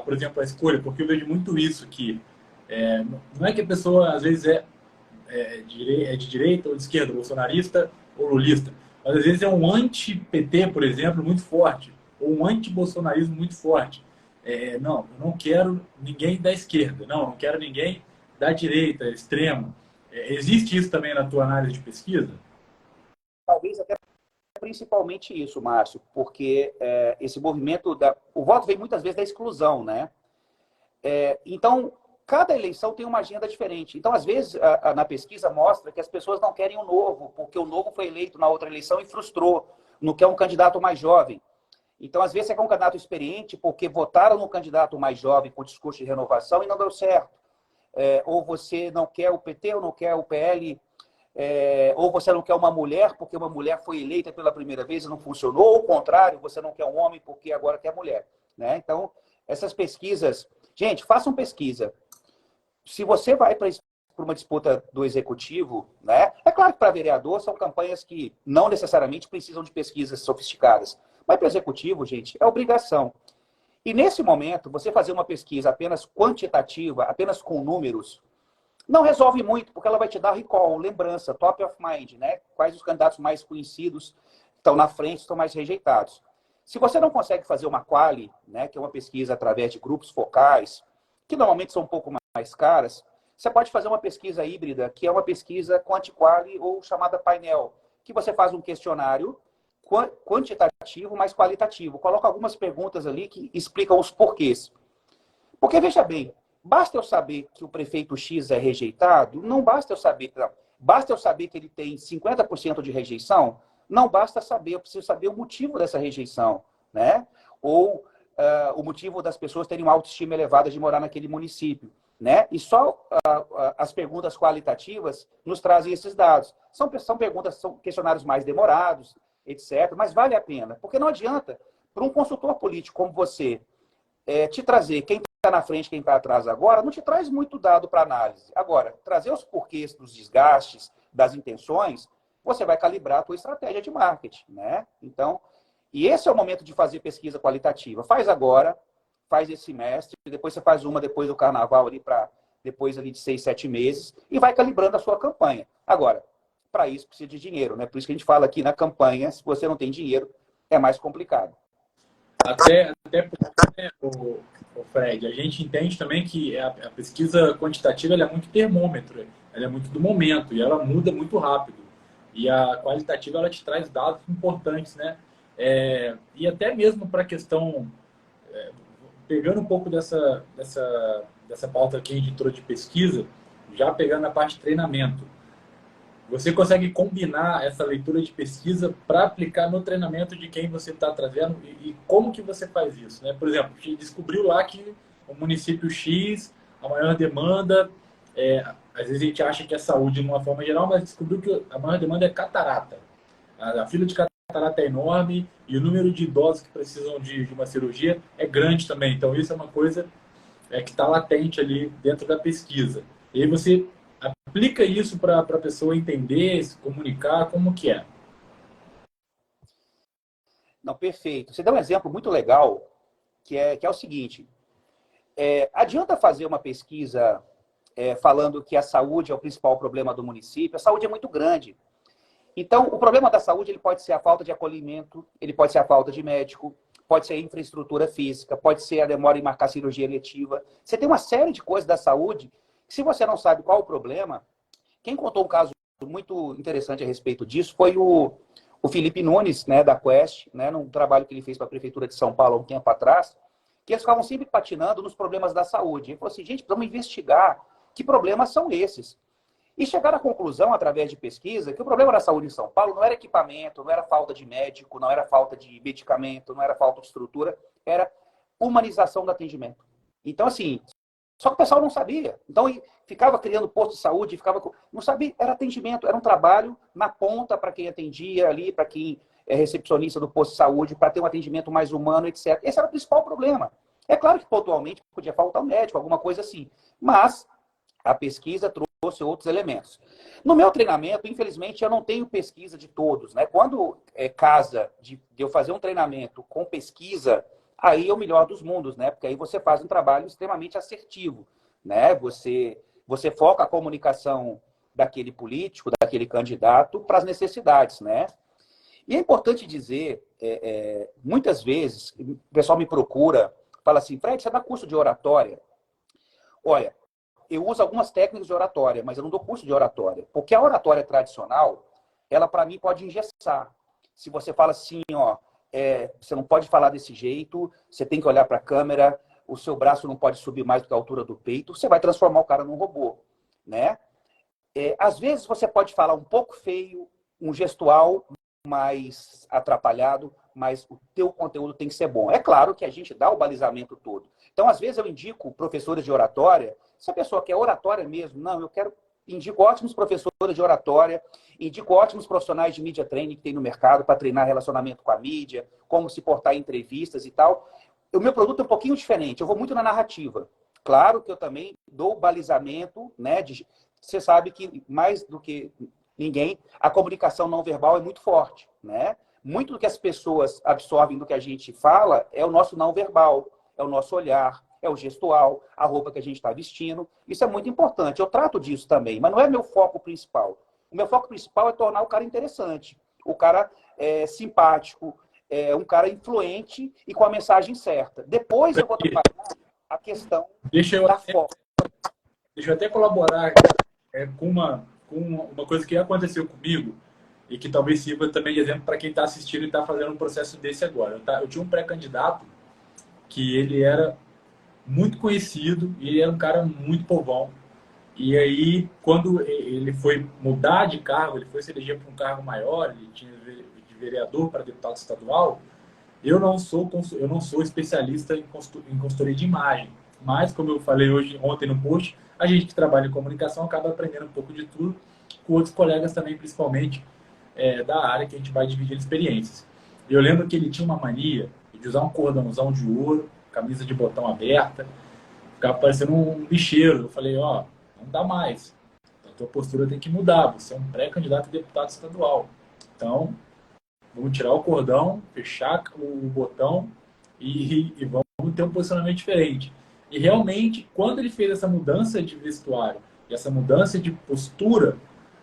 por exemplo, à escolha, porque eu vejo muito isso, que não é que a pessoa, às vezes, de direita ou de esquerda, bolsonarista ou lulista, mas às vezes é um anti-PT, por exemplo, muito forte, ou um anti-bolsonarismo muito forte. Não, eu não quero ninguém da esquerda, não quero ninguém da direita, extrema. Existe isso também na tua análise de pesquisa? Talvez até principalmente isso, Márcio, porque esse movimento o voto vem muitas vezes da exclusão, né? Então, cada eleição tem uma agenda diferente. Então, às vezes, na pesquisa mostra que as pessoas não querem o novo, porque o novo foi eleito na outra eleição e frustrou, não quer um candidato mais jovem. Então, às vezes, você quer um candidato experiente porque votaram no candidato mais jovem com discurso de renovação e não deu certo. Ou você não quer o PT ou não quer o PL, ou você não quer uma mulher porque uma mulher foi eleita pela primeira vez e não funcionou, ou o contrário, você não quer um homem porque agora quer mulher. Né? Então, essas pesquisas... Gente, façam pesquisa. Se você vai para uma disputa do executivo, né? É claro que para vereador são campanhas que não necessariamente precisam de pesquisas sofisticadas. Mas para o executivo, gente, é obrigação. E nesse momento, você fazer uma pesquisa apenas quantitativa, apenas com números, não resolve muito, porque ela vai te dar recall, lembrança, top of mind, né? Quais os candidatos mais conhecidos estão na frente, estão mais rejeitados. Se você não consegue fazer uma quali, né, que é uma pesquisa através de grupos focais, que normalmente são um pouco mais caras, você pode fazer uma pesquisa híbrida, que é uma pesquisa quanti-quali ou chamada painel, que você faz um questionário quantitativo, mas qualitativo. Coloca algumas perguntas ali que explicam os porquês. Porque, veja bem, basta eu saber que o prefeito X é rejeitado? Não basta eu saber. Não. Basta eu saber que ele tem 50% de rejeição? Não basta saber, eu preciso saber o motivo dessa rejeição, né? Ou o motivo das pessoas terem uma autoestima elevada de morar naquele município, né? E só as perguntas qualitativas nos trazem esses dados. São perguntas, são questionários mais demorados, etc. Mas vale a pena, porque não adianta para um consultor político como você te trazer quem está na frente, quem está atrás agora, não te traz muito dado para análise. Agora, trazer os porquês dos desgastes, das intenções, você vai calibrar a tua estratégia de marketing, né? Então, e esse é o momento de fazer pesquisa qualitativa. Faz agora, faz esse semestre, depois você faz uma depois do carnaval ali para depois ali de 6, 7 meses e vai calibrando a sua campanha. Agora, para isso precisa de dinheiro, né? Por isso que a gente fala aqui na campanha, se você não tem dinheiro, é mais complicado. Até porque, né, o Fred, a gente entende também que a pesquisa quantitativa ela é muito termômetro, ela é muito do momento e ela muda muito rápido. E a qualitativa ela te traz dados importantes, né? E até mesmo para a questão, pegando um pouco dessa pauta que a gente entrou de pesquisa, já pegando a parte de treinamento. Você consegue combinar essa leitura de pesquisa para aplicar no treinamento de quem você está trazendo e como que você faz isso, né? Por exemplo, a gente descobriu lá que o município X, a maior demanda, às vezes a gente acha que é saúde de uma forma geral, mas descobriu que a maior demanda é catarata. A fila de catarata é enorme e o número de idosos que precisam de uma cirurgia é grande também. Então isso é uma coisa que está latente ali dentro da pesquisa. E aí você aplica isso para a pessoa entender, se comunicar, como que é? Não, perfeito. Você dá um exemplo muito legal, que é o seguinte. Adianta fazer uma pesquisa falando que a saúde é o principal problema do município. A saúde é muito grande. Então, o problema da saúde ele pode ser a falta de acolhimento, ele pode ser a falta de médico, pode ser a infraestrutura física, pode ser a demora em marcar cirurgia eletiva. Você tem uma série de coisas da saúde que, se você não sabe qual o problema, quem contou um caso muito interessante a respeito disso foi o Felipe Nunes, né, da Quest, né, num trabalho que ele fez para a Prefeitura de São Paulo há um tempo atrás, que eles ficavam sempre patinando nos problemas da saúde. Ele falou assim, gente, precisamos investigar que problemas são esses. E chegaram à conclusão, através de pesquisa, que o problema da saúde em São Paulo não era equipamento, não era falta de médico, não era falta de medicamento, não era falta de estrutura, era humanização do atendimento. Então, assim, só que o pessoal não sabia. Então, ficava criando posto de saúde, não sabia, era atendimento, era um trabalho na ponta para quem atendia ali, para quem é recepcionista do posto de saúde, para ter um atendimento mais humano, etc. Esse era o principal problema. É claro que, pontualmente, podia faltar um médico, alguma coisa assim, mas a pesquisa trouxe outros elementos. No meu treinamento, infelizmente, eu não tenho pesquisa de todos, né? Quando casa de eu fazer um treinamento com pesquisa, aí é o melhor dos mundos, né? Porque aí você faz um trabalho extremamente assertivo, né? Você foca a comunicação daquele político, daquele candidato para as necessidades, né? E é importante dizer, muitas vezes, o pessoal me procura, fala assim, Fred, você dá curso de oratória? Olha, eu uso algumas técnicas de oratória, mas eu não dou curso de oratória. Porque a oratória tradicional, ela, para mim, pode engessar. Se você fala assim, ó, você não pode falar desse jeito, você tem que olhar para a câmera, o seu braço não pode subir mais do que a altura do peito, você vai transformar o cara num robô, né? Às vezes você pode falar um pouco feio, um gestual mais atrapalhado, mas o teu conteúdo tem que ser bom. É claro que a gente dá o balizamento todo. Então, às vezes eu indico professores de oratória, se a pessoa quer oratória mesmo, não, indico ótimos professores de oratória, indico ótimos profissionais de media training que tem no mercado para treinar relacionamento com a mídia, como se portar em entrevistas e tal. O meu produto é um pouquinho diferente, eu vou muito na narrativa. Claro que eu também dou o balizamento, né? Você sabe que mais do que ninguém, a comunicação não verbal é muito forte, né? Muito do que as pessoas absorvem do que a gente fala é o nosso não verbal, é o nosso olhar, é o gestual, a roupa que a gente está vestindo. Isso é muito importante. Eu trato disso também, mas não é meu foco principal. O meu foco principal é tornar o cara interessante, o cara simpático, um cara influente e com a mensagem certa. Depois eu vou trabalhar a questão da forma. Deixa eu até colaborar com uma coisa que aconteceu comigo e que talvez sirva também de exemplo para quem está assistindo e está fazendo um processo desse agora. Eu tinha um pré-candidato que ele era muito conhecido e ele era um cara muito povão. E aí, quando ele foi mudar de cargo, ele foi se eleger para um cargo maior, ele tinha de vereador para deputado estadual, eu não sou especialista em consultoria de imagem. Mas, como eu falei ontem no post, a gente que trabalha em comunicação acaba aprendendo um pouco de tudo, com outros colegas também, principalmente da área, que a gente vai dividindo experiências. Eu lembro que ele tinha uma mania de usar um cordãozão de ouro, camisa de botão aberta, ficava parecendo um bicheiro. Eu falei, ó, não dá mais. A tua postura tem que mudar. Você é um pré-candidato a deputado estadual. Então, vamos tirar o cordão, fechar o botão e vamos ter um posicionamento diferente. E realmente, quando ele fez essa mudança de vestuário e essa mudança de postura,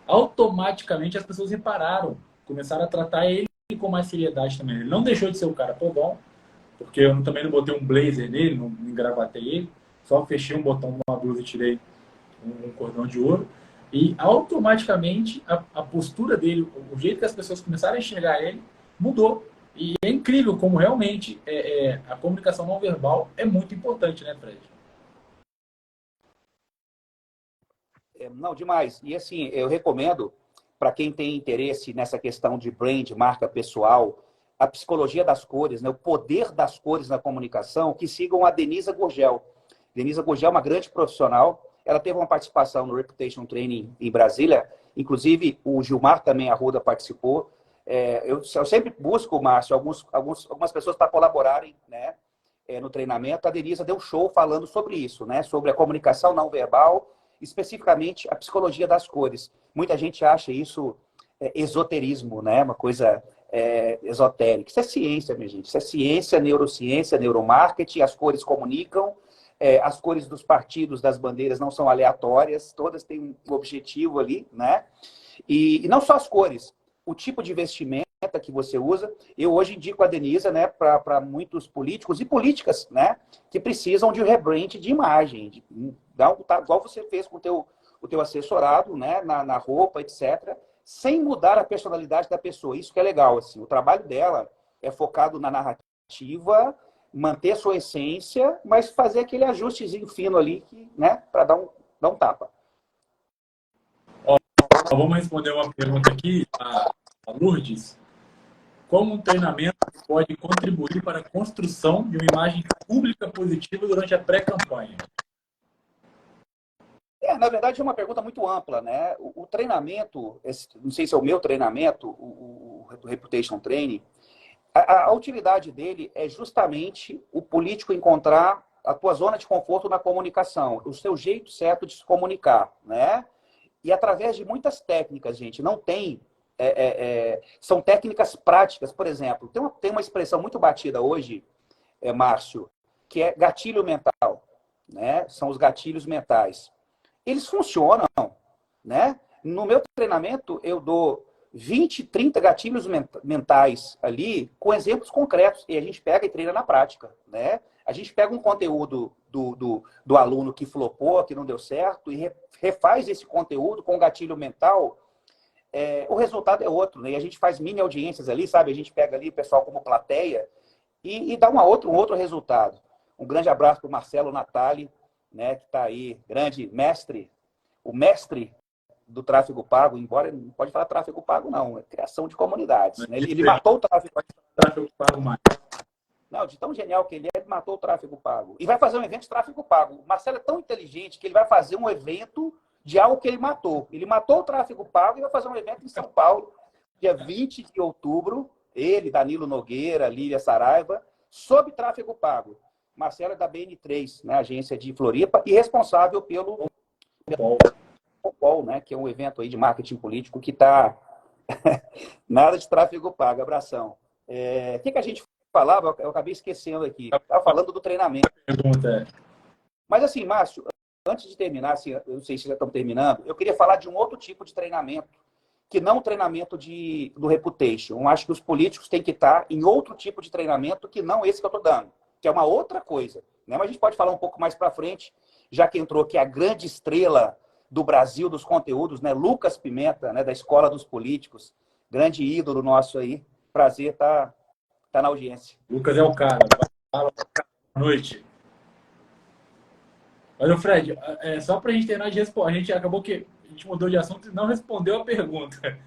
automaticamente as pessoas repararam, começaram a tratar ele com mais seriedade também. Ele não deixou de ser o cara povão, porque eu também não botei um blazer nele, não engravatei ele, só fechei um botão de uma blusa e tirei um cordão de ouro. E automaticamente a postura dele, o jeito que as pessoas começaram a enxergar ele, mudou. E é incrível como realmente a comunicação não verbal é muito importante, né, Fred? Não, demais. E assim, eu recomendo, para quem tem interesse nessa questão de brand, marca pessoal, a psicologia das cores, né, o poder das cores na comunicação, que sigam a Denisa Gurgel. Denisa Gurgel é uma grande profissional. Ela teve uma participação no Reputation Training em Brasília. Inclusive, o Gilmar também, Arruda, participou. Eu sempre busco, Márcio, algumas pessoas para colaborarem, né, no treinamento. A Denisa deu um show falando sobre isso, né, sobre a comunicação não verbal, especificamente a psicologia das cores. Muita gente acha isso esoterismo, né, uma coisa esotérica. Isso é ciência, minha gente. Isso é ciência, neurociência, neuromarketing. As cores comunicam. As cores dos partidos, das bandeiras não são aleatórias. Todas têm um objetivo ali, né? E não só as cores. O tipo de vestimenta que você usa. Eu hoje indico a Denisa, né, para muitos políticos e políticas, né, que precisam de um rebrand de imagem, igual você fez com o teu assessorado, né, na roupa, etc., sem mudar a personalidade da pessoa. Isso que é legal, assim. O trabalho dela é focado na narrativa, manter sua essência, mas fazer aquele ajustezinho fino ali, né, para dar um tapa. Vamos responder uma pergunta aqui, a Lourdes. Como um treinamento pode contribuir para a construção de uma imagem pública positiva durante a pré-campanha? Na verdade, é uma pergunta muito ampla, né? O treinamento, não sei se é o meu treinamento, o Reputation Training, a utilidade dele é justamente o político encontrar a tua zona de conforto na comunicação, o seu jeito certo de se comunicar, né? E através de muitas técnicas, gente, não tem... são técnicas práticas. Por exemplo, tem uma expressão muito batida hoje, Márcio, que é gatilho mental, né? São os gatilhos mentais. Eles funcionam, né? No meu treinamento, eu dou 20, 30 gatilhos mentais ali, com exemplos concretos, e a gente pega e treina na prática, né? A gente pega um conteúdo do aluno que flopou, que não deu certo, e refaz esse conteúdo com gatilho mental. O resultado é outro, né? E a gente faz mini audiências ali, sabe? A gente pega ali o pessoal como plateia e dá um outro resultado. Um grande abraço para o Marcelo Natali, né, que está aí, grande mestre, o mestre do tráfego pago, embora não pode falar tráfego pago, não, é criação de comunidades. Né? Ele matou o tráfego pago mais. Não, de tão genial que ele matou o tráfego pago. E vai fazer um evento de tráfego pago. O Marcelo é tão inteligente que ele vai fazer um evento de algo que ele matou. Ele matou o tráfego pago e vai fazer um evento em São Paulo, dia 20 de outubro, ele, Danilo Nogueira, Lília Saraiva, sobre tráfego pago. Marcelo é da BN3, né, agência de Floripa, e responsável pelo POL, né, que é um evento aí de marketing político que está nada de tráfego pago. Abração. O que a gente falava? Eu acabei esquecendo aqui. Estava falando do treinamento. Mas assim, Márcio, antes de terminar, assim, eu não sei se já estamos terminando, eu queria falar de um outro tipo de treinamento, que não o treinamento do Reputation. Eu acho que os políticos têm que estar em outro tipo de treinamento que não esse que eu estou dando, que é uma outra coisa, né? Mas a gente pode falar um pouco mais para frente, já que entrou aqui a grande estrela do Brasil dos conteúdos, né? Lucas Pimenta, né? Da Escola dos Políticos, grande ídolo nosso aí. Prazer tá na audiência. Lucas é o cara. Boa noite. Olha, Fred, só para a gente terminar de responder, a gente acabou que a gente mudou de assunto e não respondeu a pergunta.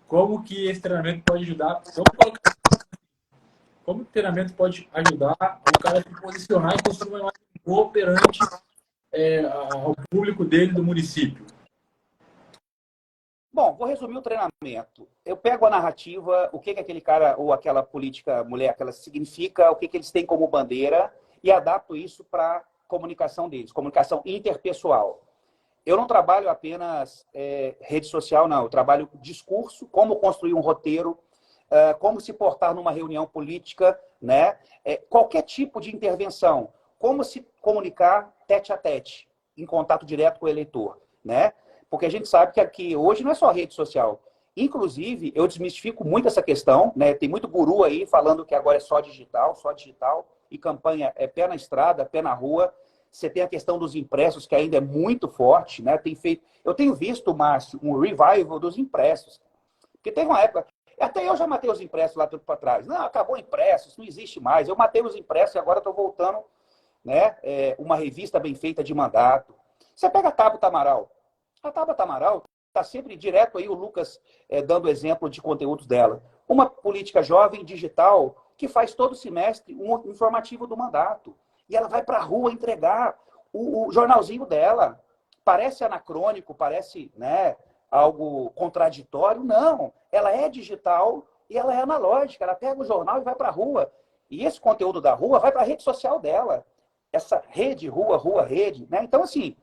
Como que esse treinamento pode ajudar? Como o treinamento pode ajudar o cara a se posicionar e construir uma imagem boa perante ao público dele do município? Bom, vou resumir o treinamento. Eu pego a narrativa, o que aquele cara ou aquela política mulher que ela significa, o que eles têm como bandeira, e adapto isso para comunicação deles, comunicação interpessoal. Eu não trabalho apenas rede social, não. Eu trabalho discurso, como construir um roteiro, como se portar numa reunião política, né? Qualquer tipo de intervenção, como se comunicar tete a tete, em contato direto com o eleitor, né? Porque a gente sabe que aqui hoje não é só rede social. Inclusive, eu desmistifico muito essa questão, né? Tem muito guru aí falando que agora é só digital, só digital. e campanha é pé na estrada, pé na rua. Você tem a questão dos impressos, que ainda é muito forte, né? Eu tenho visto, Márcio, um revival dos impressos. Porque teve uma época... Até eu já matei os impressos lá tudo para trás. Não, acabou impressos, não existe mais. Eu matei os impressos e agora estou voltando, né? Uma revista bem feita de mandato. Você pega a Tabata Amaral. A Tabata Amaral está sempre direto aí, o Lucas dando exemplo de conteúdos dela. Uma política jovem digital que faz todo semestre um informativo do mandato. E ela vai para a rua entregar o jornalzinho dela. Parece anacrônico, parece, né, algo contraditório. Não, ela é digital e ela é analógica. Ela pega o jornal e vai para a rua. E esse conteúdo da rua vai para a rede social dela. Essa rede, rua, rua, rede. Né? Então, assim,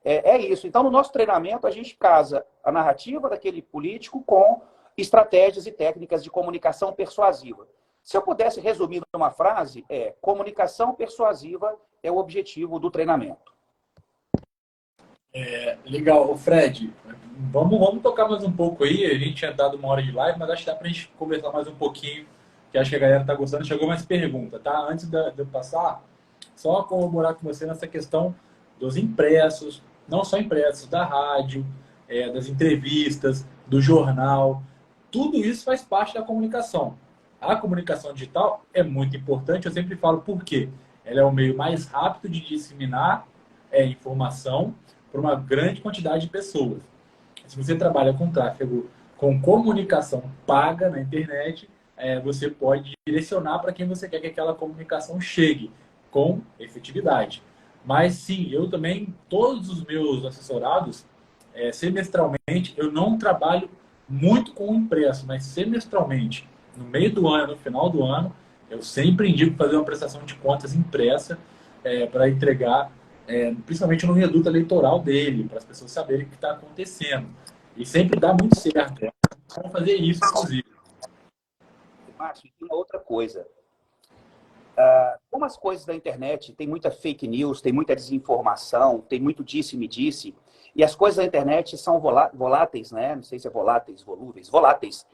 é isso. Então, no nosso treinamento, a gente casa a narrativa daquele político com estratégias e técnicas de comunicação persuasiva. Se eu pudesse resumir numa frase, comunicação persuasiva é o objetivo do treinamento. Legal. Fred, vamos tocar mais um pouco aí. A gente tinha dado uma hora de live, mas acho que dá para a gente conversar mais um pouquinho, que acho que a galera está gostando. Chegou mais pergunta, tá? Antes de eu passar, só corroborar com você nessa questão dos impressos, não só impressos, da rádio, das entrevistas, do jornal. Tudo isso faz parte da comunicação. A comunicação digital é muito importante, eu sempre falo por quê. Ela é o meio mais rápido de disseminar informação para uma grande quantidade de pessoas. Se você trabalha com tráfego, com comunicação paga na internet, você pode direcionar para quem você quer que aquela comunicação chegue com efetividade. Mas sim, eu também, todos os meus assessorados, semestralmente, eu não trabalho muito com o impresso, mas semestralmente, no meio do ano, no final do ano, eu sempre indico fazer uma prestação de contas impressa para entregar, principalmente no reduto eleitoral dele, para as pessoas saberem o que está acontecendo. E sempre dá muito certo. Vamos fazer isso, inclusive. Márcio, tem uma outra coisa. Como as coisas da internet, tem muita fake news, tem muita desinformação, tem muito disse-me disse, e as coisas da internet são voláteis, né? Não sei se é voláteis, volúveis, voláteis.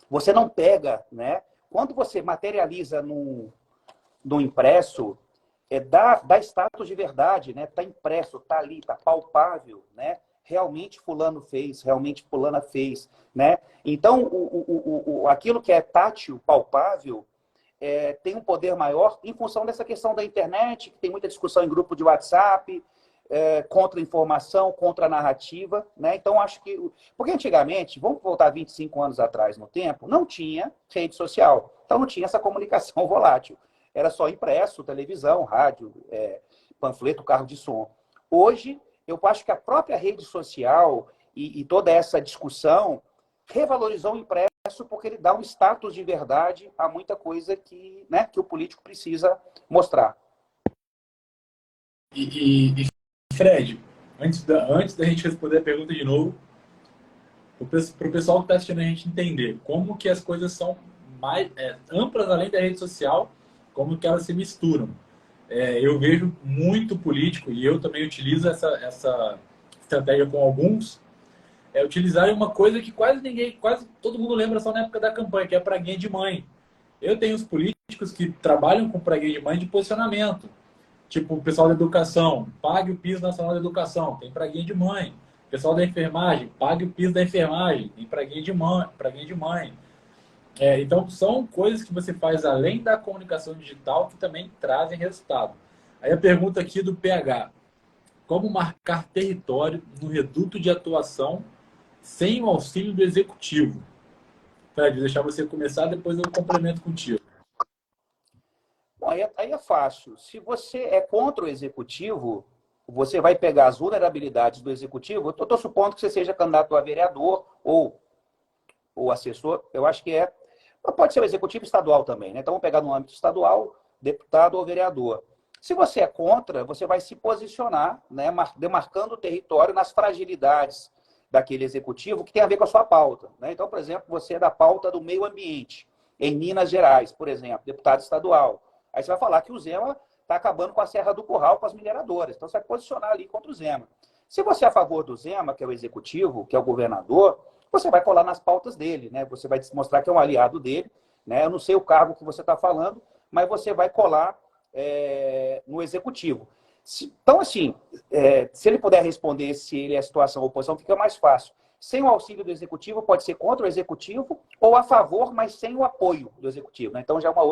Você não pega, né? Quando você materializa no impresso, dá status de verdade, né? Tá impresso, tá ali, tá palpável, né? Realmente fulano fez, realmente fulana fez, né? Então, aquilo que é tátil, palpável, tem um poder maior em função dessa questão da internet, que tem muita discussão em grupo de WhatsApp, contra a informação, contra a narrativa, né? Então, acho que... Porque antigamente, vamos voltar 25 anos atrás no tempo, não tinha rede social. Então, não tinha essa comunicação volátil. Era só impresso, televisão, rádio, panfleto, carro de som. Hoje, eu acho que a própria rede social e toda essa discussão revalorizou o impresso porque ele dá um status de verdade a muita coisa que, né, que o político precisa mostrar. Fred, antes da gente responder a pergunta de novo, para o pessoal que está assistindo a gente entender como que as coisas são mais amplas além da rede social, como que elas se misturam. Eu vejo muito político, e eu também utilizo essa estratégia com alguns, utilizarem uma coisa que quase todo mundo lembra só na época da campanha, que é a praguinha de mãe. Eu tenho os políticos que trabalham com praguinha de mãe de posicionamento. Tipo, o pessoal da educação, pague o piso nacional da educação, tem praguinha de mãe. O pessoal da enfermagem, pague o piso da enfermagem, tem praguinha de mãe. Então, são coisas que você faz além da comunicação digital que também trazem resultado. Aí a pergunta aqui do PH. Como marcar território no reduto de atuação sem o auxílio do executivo? Fred, vou deixar você começar, depois eu complemento contigo. Bom, aí é fácil. Se você é contra o executivo, você vai pegar as vulnerabilidades do executivo. Eu estou supondo que você seja candidato a vereador ou assessor. Eu acho que pode ser o executivo estadual também, né? Então, vamos pegar no âmbito estadual, deputado ou vereador. Se você é contra, você vai se posicionar, né, demarcando o território nas fragilidades daquele executivo que tem a ver com a sua pauta, né? Então, por exemplo, você é da pauta do meio ambiente, em Minas Gerais, por exemplo, deputado estadual. Aí você vai falar que o Zema está acabando com a Serra do Curral, com as mineradoras. Então, você vai posicionar ali contra o Zema. Se você é a favor do Zema, que é o executivo, que é o governador, você vai colar nas pautas dele, né? Você vai mostrar que é um aliado dele, né? Eu não sei o cargo que você está falando, mas você vai colar no executivo. Então, assim, se ele puder responder se ele é a situação ou oposição, fica mais fácil. Sem o auxílio do executivo, pode ser contra o executivo ou a favor, mas sem o apoio do executivo, né? Então, já é uma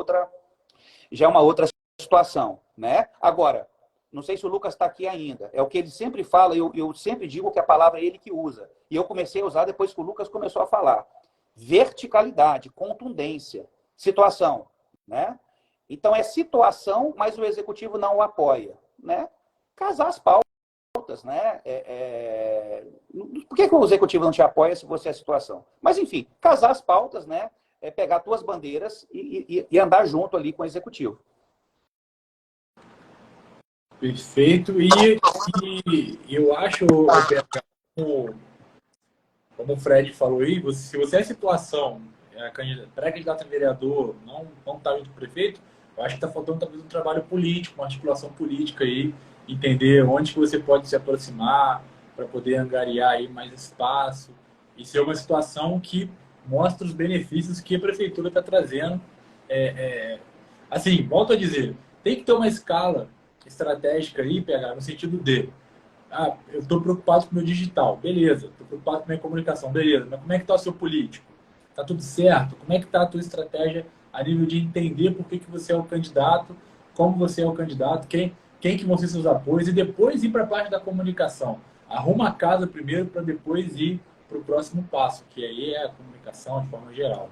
outra situação, né? Agora, não sei se o Lucas está aqui ainda. É o que ele sempre fala, eu sempre digo que a palavra é ele que usa. E eu comecei a usar depois que o Lucas começou a falar. Verticalidade, contundência, situação, né? Então, é situação, mas o executivo não o apoia, né? Casar as pautas, né? Por que o executivo não te apoia se você é a situação? Mas, enfim, casar as pautas, né? Pegar tuas bandeiras e andar junto ali com o executivo. Perfeito. E eu acho, como o Fred falou aí, se você é a situação, pré-candidato a vereador, não está junto com o prefeito, eu acho que está faltando talvez um trabalho político, uma articulação política aí, entender onde que você pode se aproximar para poder angariar aí mais espaço e ser uma situação que mostra os benefícios que a prefeitura está trazendo. Assim, volto a dizer, tem que ter uma escala estratégica aí, PH, no sentido de eu estou preocupado com o meu digital, beleza. Estou preocupado com a minha comunicação, beleza. Mas como é que está o seu político? Está tudo certo? Como é que está a tua estratégia a nível de entender por que você é o candidato, como você é o candidato, quem que vão ser seus apoios, e depois ir para a parte da comunicação. Arruma a casa primeiro para depois ir para o próximo passo, que aí é a comunicação de forma geral.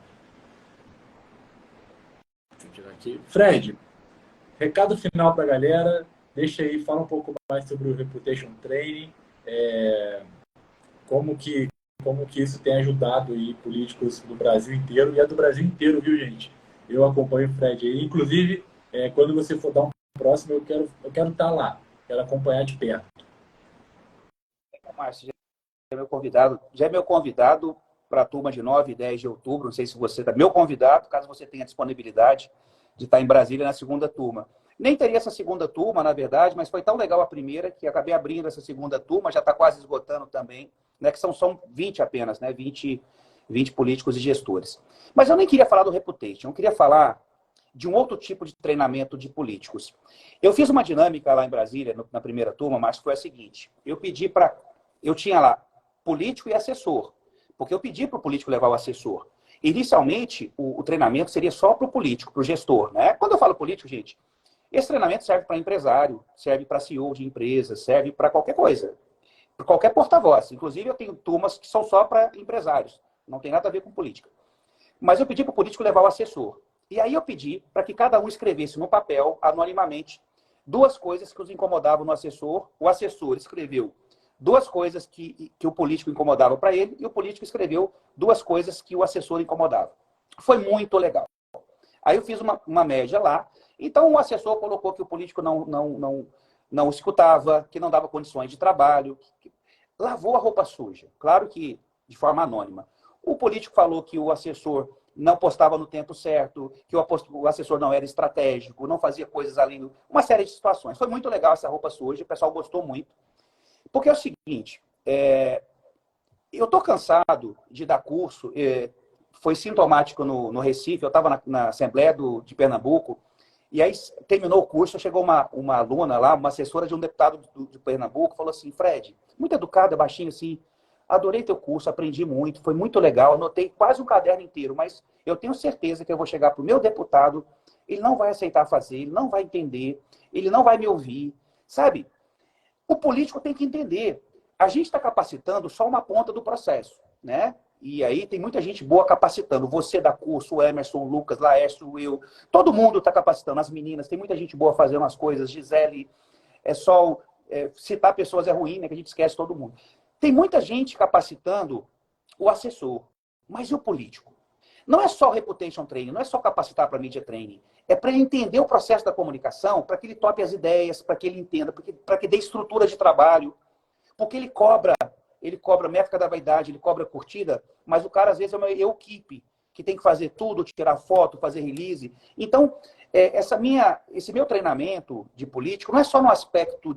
Deixa eu tirar aqui. Fred, recado final para a galera. Deixa aí, fala um pouco mais sobre o Reputation Training, como que isso tem ajudado aí políticos do Brasil inteiro, e é do Brasil inteiro, viu, gente? Eu acompanho o Fred aí. Inclusive, quando você for dar um próximo, eu quero estar lá, quero acompanhar de perto. Márcio, já é meu convidado para a turma de 9 e 10 de outubro. Não sei se você está meu convidado, caso você tenha disponibilidade de estar em Brasília na segunda turma. Nem teria essa segunda turma, na verdade, mas foi tão legal a primeira que acabei abrindo essa segunda turma, já está quase esgotando também, né, que são 20 apenas, né, 20 políticos e gestores. Mas eu nem queria falar do Reputation, eu queria falar de um outro tipo de treinamento de políticos. Eu fiz uma dinâmica lá em Brasília, na primeira turma, mas foi a seguinte, eu tinha lá político e assessor, porque eu pedi para o político levar o assessor. Inicialmente, o treinamento seria só para o político, para o gestor, né? Quando eu falo político, gente, esse treinamento serve para empresário, serve para CEO de empresa, serve para qualquer coisa, para qualquer porta-voz. Inclusive, eu tenho turmas que são só para empresários, não tem nada a ver com política. Mas eu pedi para o político levar o assessor. E aí eu pedi para que cada um escrevesse no papel, anonimamente, 2 coisas que os incomodavam no assessor. O assessor escreveu 2 coisas que o político incomodava para ele, e o político escreveu 2 coisas que o assessor incomodava. Foi muito legal. Aí eu fiz uma média lá. Então, o assessor colocou que o político não escutava, que não dava condições de trabalho, que lavou a roupa suja. Claro que de forma anônima. O político falou que o assessor não postava no tempo certo, que o assessor não era estratégico, não fazia coisas além uma série de situações. Foi muito legal essa roupa suja, o pessoal gostou muito. Porque é o seguinte, eu estou cansado de dar curso, foi sintomático no Recife, eu estava na Assembleia de Pernambuco, e aí terminou o curso, chegou uma aluna lá, uma assessora de um deputado de Pernambuco, falou assim, Fred, muito educada, baixinho assim, adorei teu curso, aprendi muito, foi muito legal, anotei quase um caderno inteiro, mas eu tenho certeza que eu vou chegar para o meu deputado, ele não vai aceitar fazer, ele não vai entender, ele não vai me ouvir, sabe? O político tem que entender, a gente está capacitando só uma ponta do processo, né? E aí tem muita gente boa capacitando. Você dá curso, o Emerson, o Lucas, Laércio, eu. Todo mundo está capacitando. As meninas, tem muita gente boa fazendo as coisas. Gisele, citar pessoas é ruim, né? Que a gente esquece todo mundo. Tem muita gente capacitando o assessor. Mas e o político? Não é só reputation training, não é só capacitar para media training. É para ele entender o processo da comunicação, para que ele tope as ideias, para que ele entenda, para que dê estrutura de trabalho. Porque ele cobra métrica da vaidade, ele cobra curtida, mas o cara, às vezes, é uma equipe que tem que fazer tudo, tirar foto, fazer release. Então, esse meu treinamento de político não é só no aspecto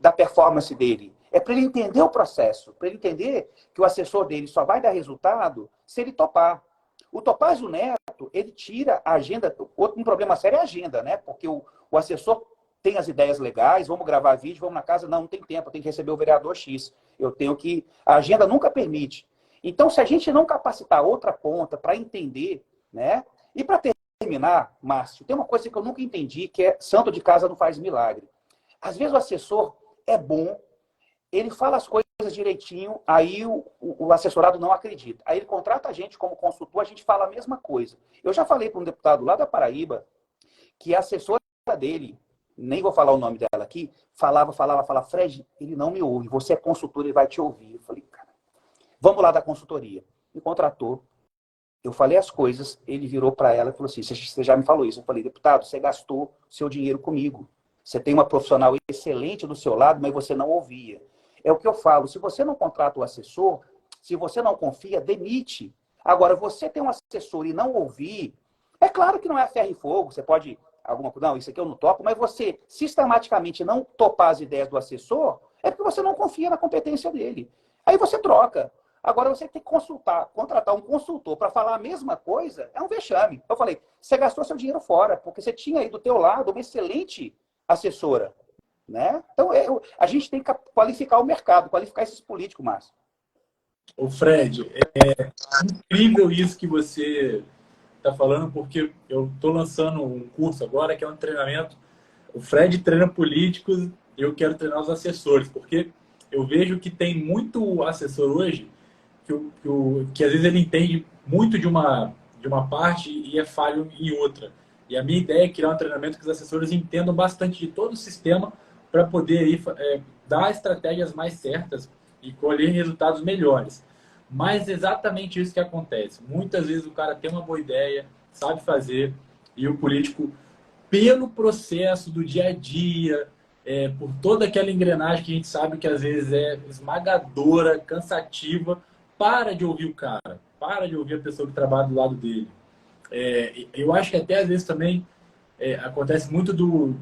da performance dele, é para ele entender o processo, para ele entender que o assessor dele só vai dar resultado se ele topar. O Topázio Neto, ele tira a agenda, um problema sério é a agenda, né? Porque o o assessor tem as ideias legais, vamos gravar vídeo, vamos na casa. Não tem tempo, eu tenho que receber o vereador X. Eu tenho que... A agenda nunca permite. Então, se a gente não capacitar outra ponta para entender, né? E para terminar, Márcio, tem uma coisa que eu nunca entendi, que é santo de casa não faz milagre. Às vezes o assessor é bom, ele fala as coisas direitinho, aí o assessorado não acredita. Aí ele contrata a gente como consultor, a gente fala a mesma coisa. Eu já falei para um deputado lá da Paraíba que a assessora dele, nem vou falar o nome dela aqui, falava, Fred, ele não me ouve, você é consultor, ele vai te ouvir. Eu falei, cara, vamos lá da consultoria. Me contratou, eu falei as coisas, ele virou para ela e falou assim, você já me falou isso. Eu falei, deputado, você gastou seu dinheiro comigo. Você tem uma profissional excelente do seu lado, mas você não ouvia. É o que eu falo, se você não contrata o assessor, se você não confia, demite. Agora, você tem um assessor e não ouvir, é claro que não é ferro e fogo, você pode... não, isso aqui eu não topo, mas você sistematicamente não topar as ideias do assessor, é porque você não confia na competência dele. Aí você troca. Agora você tem que contratar um consultor para falar a mesma coisa, é um vexame. Eu falei, você gastou seu dinheiro fora, porque você tinha aí do teu lado uma excelente assessora. Né? Então, a gente tem que qualificar o mercado, qualificar esses políticos, Márcio. Ô Fred, é incrível isso que você está falando, porque eu estou lançando um curso agora que é um treinamento. O Fred treina políticos e eu quero treinar os assessores, porque eu vejo que tem muito assessor hoje que às vezes ele entende muito de uma parte e é falho em outra. E a minha ideia é criar um treinamento que os assessores entendam bastante de todo o sistema para poder aí, dar estratégias mais certas e colher resultados melhores. Mas exatamente isso que acontece. Muitas vezes o cara tem uma boa ideia, sabe fazer, e o político, pelo processo do dia a dia, por toda aquela engrenagem que a gente sabe que às vezes é esmagadora, cansativa, para de ouvir o cara, para de ouvir a pessoa que trabalha do lado dele. Eu acho que até às vezes também acontece muito do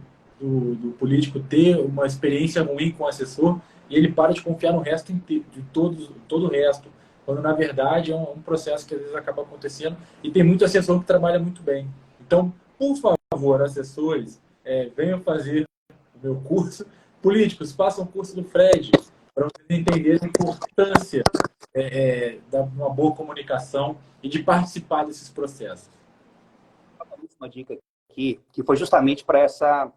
político ter uma experiência ruim com o assessor e ele para de confiar no resto inteiro, de todo o resto, quando na verdade é um processo que às vezes acaba acontecendo e tem muito assessor que trabalha muito bem. Então, por favor, assessores, venham fazer o meu curso. Políticos, façam o curso do Fred, para vocês entenderem a importância de uma boa comunicação e de participar desses processos. Uma última dica aqui, que foi justamente para essa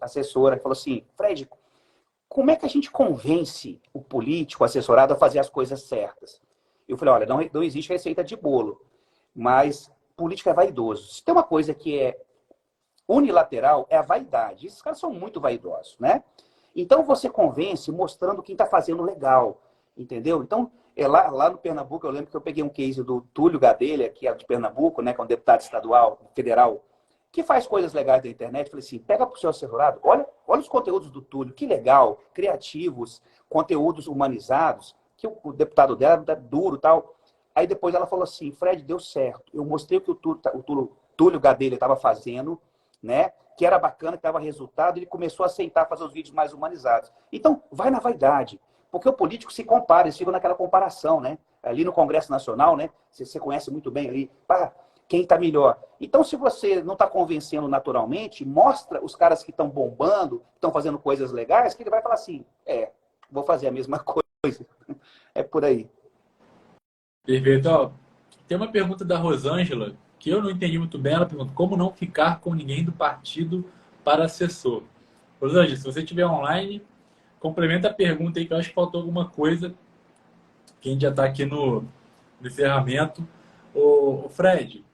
assessora, que falou assim, Fred, como é que a gente convence o político, o assessorado, a fazer as coisas certas? Eu falei, olha, não existe receita de bolo, mas político é vaidoso. Se tem uma coisa que é unilateral, é a vaidade. Esses caras são muito vaidosos, né? Então você convence mostrando quem está fazendo legal, entendeu? Então, lá no Pernambuco, eu lembro que eu peguei um case do Túlio Gadelha, que é de Pernambuco, né, que é um deputado estadual, federal, que faz coisas legais da internet. Falei assim, pega para o seu assessorado, olha os conteúdos do Túlio, que legal, criativos, conteúdos humanizados, que o deputado dela é duro e tal. Aí depois ela falou assim, Fred, deu certo. Eu mostrei o que o Túlio Gadelha estava fazendo, né? Que era bacana, que dava resultado, ele começou a aceitar fazer os vídeos mais humanizados. Então, vai na vaidade, porque o político se compara, eles ficam naquela comparação, né? Ali no Congresso Nacional, né? Você conhece muito bem ali, quem está melhor. Então, se você não está convencendo naturalmente, mostra os caras que estão bombando, estão fazendo coisas legais, que ele vai falar assim, vou fazer a mesma coisa. É por aí. Perfeito. Ó, tem uma pergunta da Rosângela, que eu não entendi muito bem. Ela pergunta, como não ficar com ninguém do partido para assessor? Rosângela, se você estiver online, complementa a pergunta aí, que eu acho que faltou alguma coisa, que a gente já está aqui no encerramento. Ô Fred,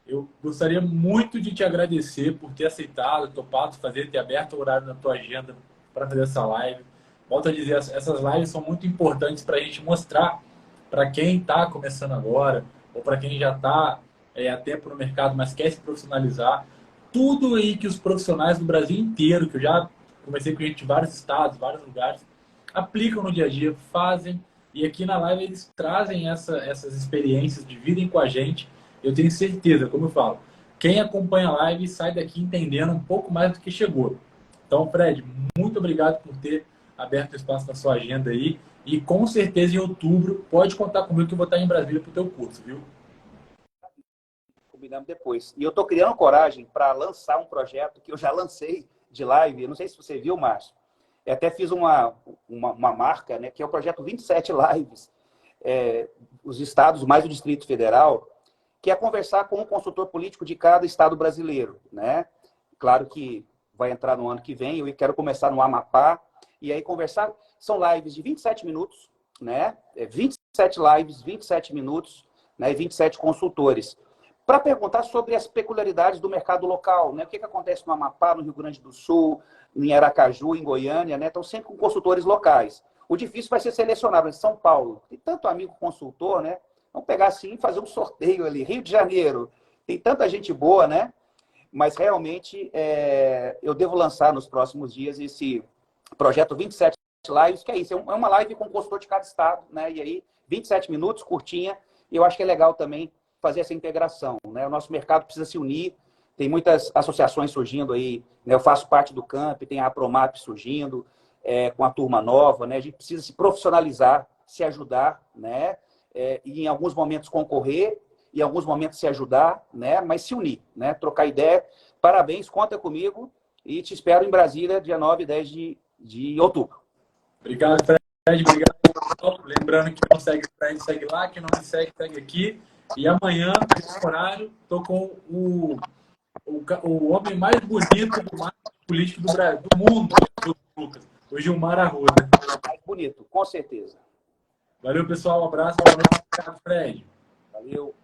eu gostaria muito de te agradecer por ter aceitado, topado fazer, ter aberto o horário na tua agenda para fazer essa live. Volto a dizer, essas lives são muito importantes para a gente mostrar para quem está começando agora, ou para quem já está há tempo no mercado, mas quer se profissionalizar, tudo aí que os profissionais do Brasil inteiro, que eu já conversei com gente de vários estados, vários lugares, aplicam no dia a dia, fazem, e aqui na live eles trazem essas experiências, dividem com a gente. Eu tenho certeza, como eu falo, quem acompanha a live sai daqui entendendo um pouco mais do que chegou. Então, Fred, muito obrigado por ter aberto espaço na sua agenda aí. E com certeza em outubro, pode contar comigo que eu vou estar em Brasília para o teu curso, viu? me lembro depois. E eu estou criando coragem para lançar um projeto que eu já lancei de live. Eu não sei se você viu, Márcio. Eu até fiz uma marca, né, que é o projeto 27 Lives, os estados mais o Distrito Federal, que é conversar com um consultor político de cada estado brasileiro, né? Claro que vai entrar no ano que vem, eu quero começar no Amapá, e aí conversar, são lives de 27 minutos, né? 27 lives, 27 minutos, né? E 27 consultores, para perguntar sobre as peculiaridades do mercado local, né? O que acontece no Amapá, no Rio Grande do Sul, em Aracaju, em Goiânia, né? Então, sempre com consultores locais. O difícil vai ser selecionar, em São Paulo, tem tanto amigo consultor, né? Vamos pegar assim e fazer um sorteio ali. Rio de Janeiro, tem tanta gente boa, né? Mas realmente eu devo lançar nos próximos dias esse projeto 27 Lives, que é isso, é uma live com consultor de cada estado, né? E aí, 27 minutos, curtinha, e eu acho que é legal também fazer essa integração, né? O nosso mercado precisa se unir, tem muitas associações surgindo aí, né? Eu faço parte do Camp, tem a Apromap surgindo, com a turma nova, né? A gente precisa se profissionalizar, se ajudar, né? E em alguns momentos concorrer, em alguns momentos se ajudar, né? Mas se unir, né? Trocar ideia. Parabéns, conta comigo e te espero em Brasília, dia 9 e 10 de outubro. Obrigado, Fred. Obrigado, pessoal. Lembrando que não segue o Fred, segue lá. Que não me segue, segue aqui. E amanhã, nesse horário, estou com o homem mais bonito do marketing político do Brasil, do mundo, Lucas, o Gilmar Arruda. Mais bonito, com certeza. Valeu, pessoal. Um abraço. Boa noite. Obrigado, Fred. Valeu.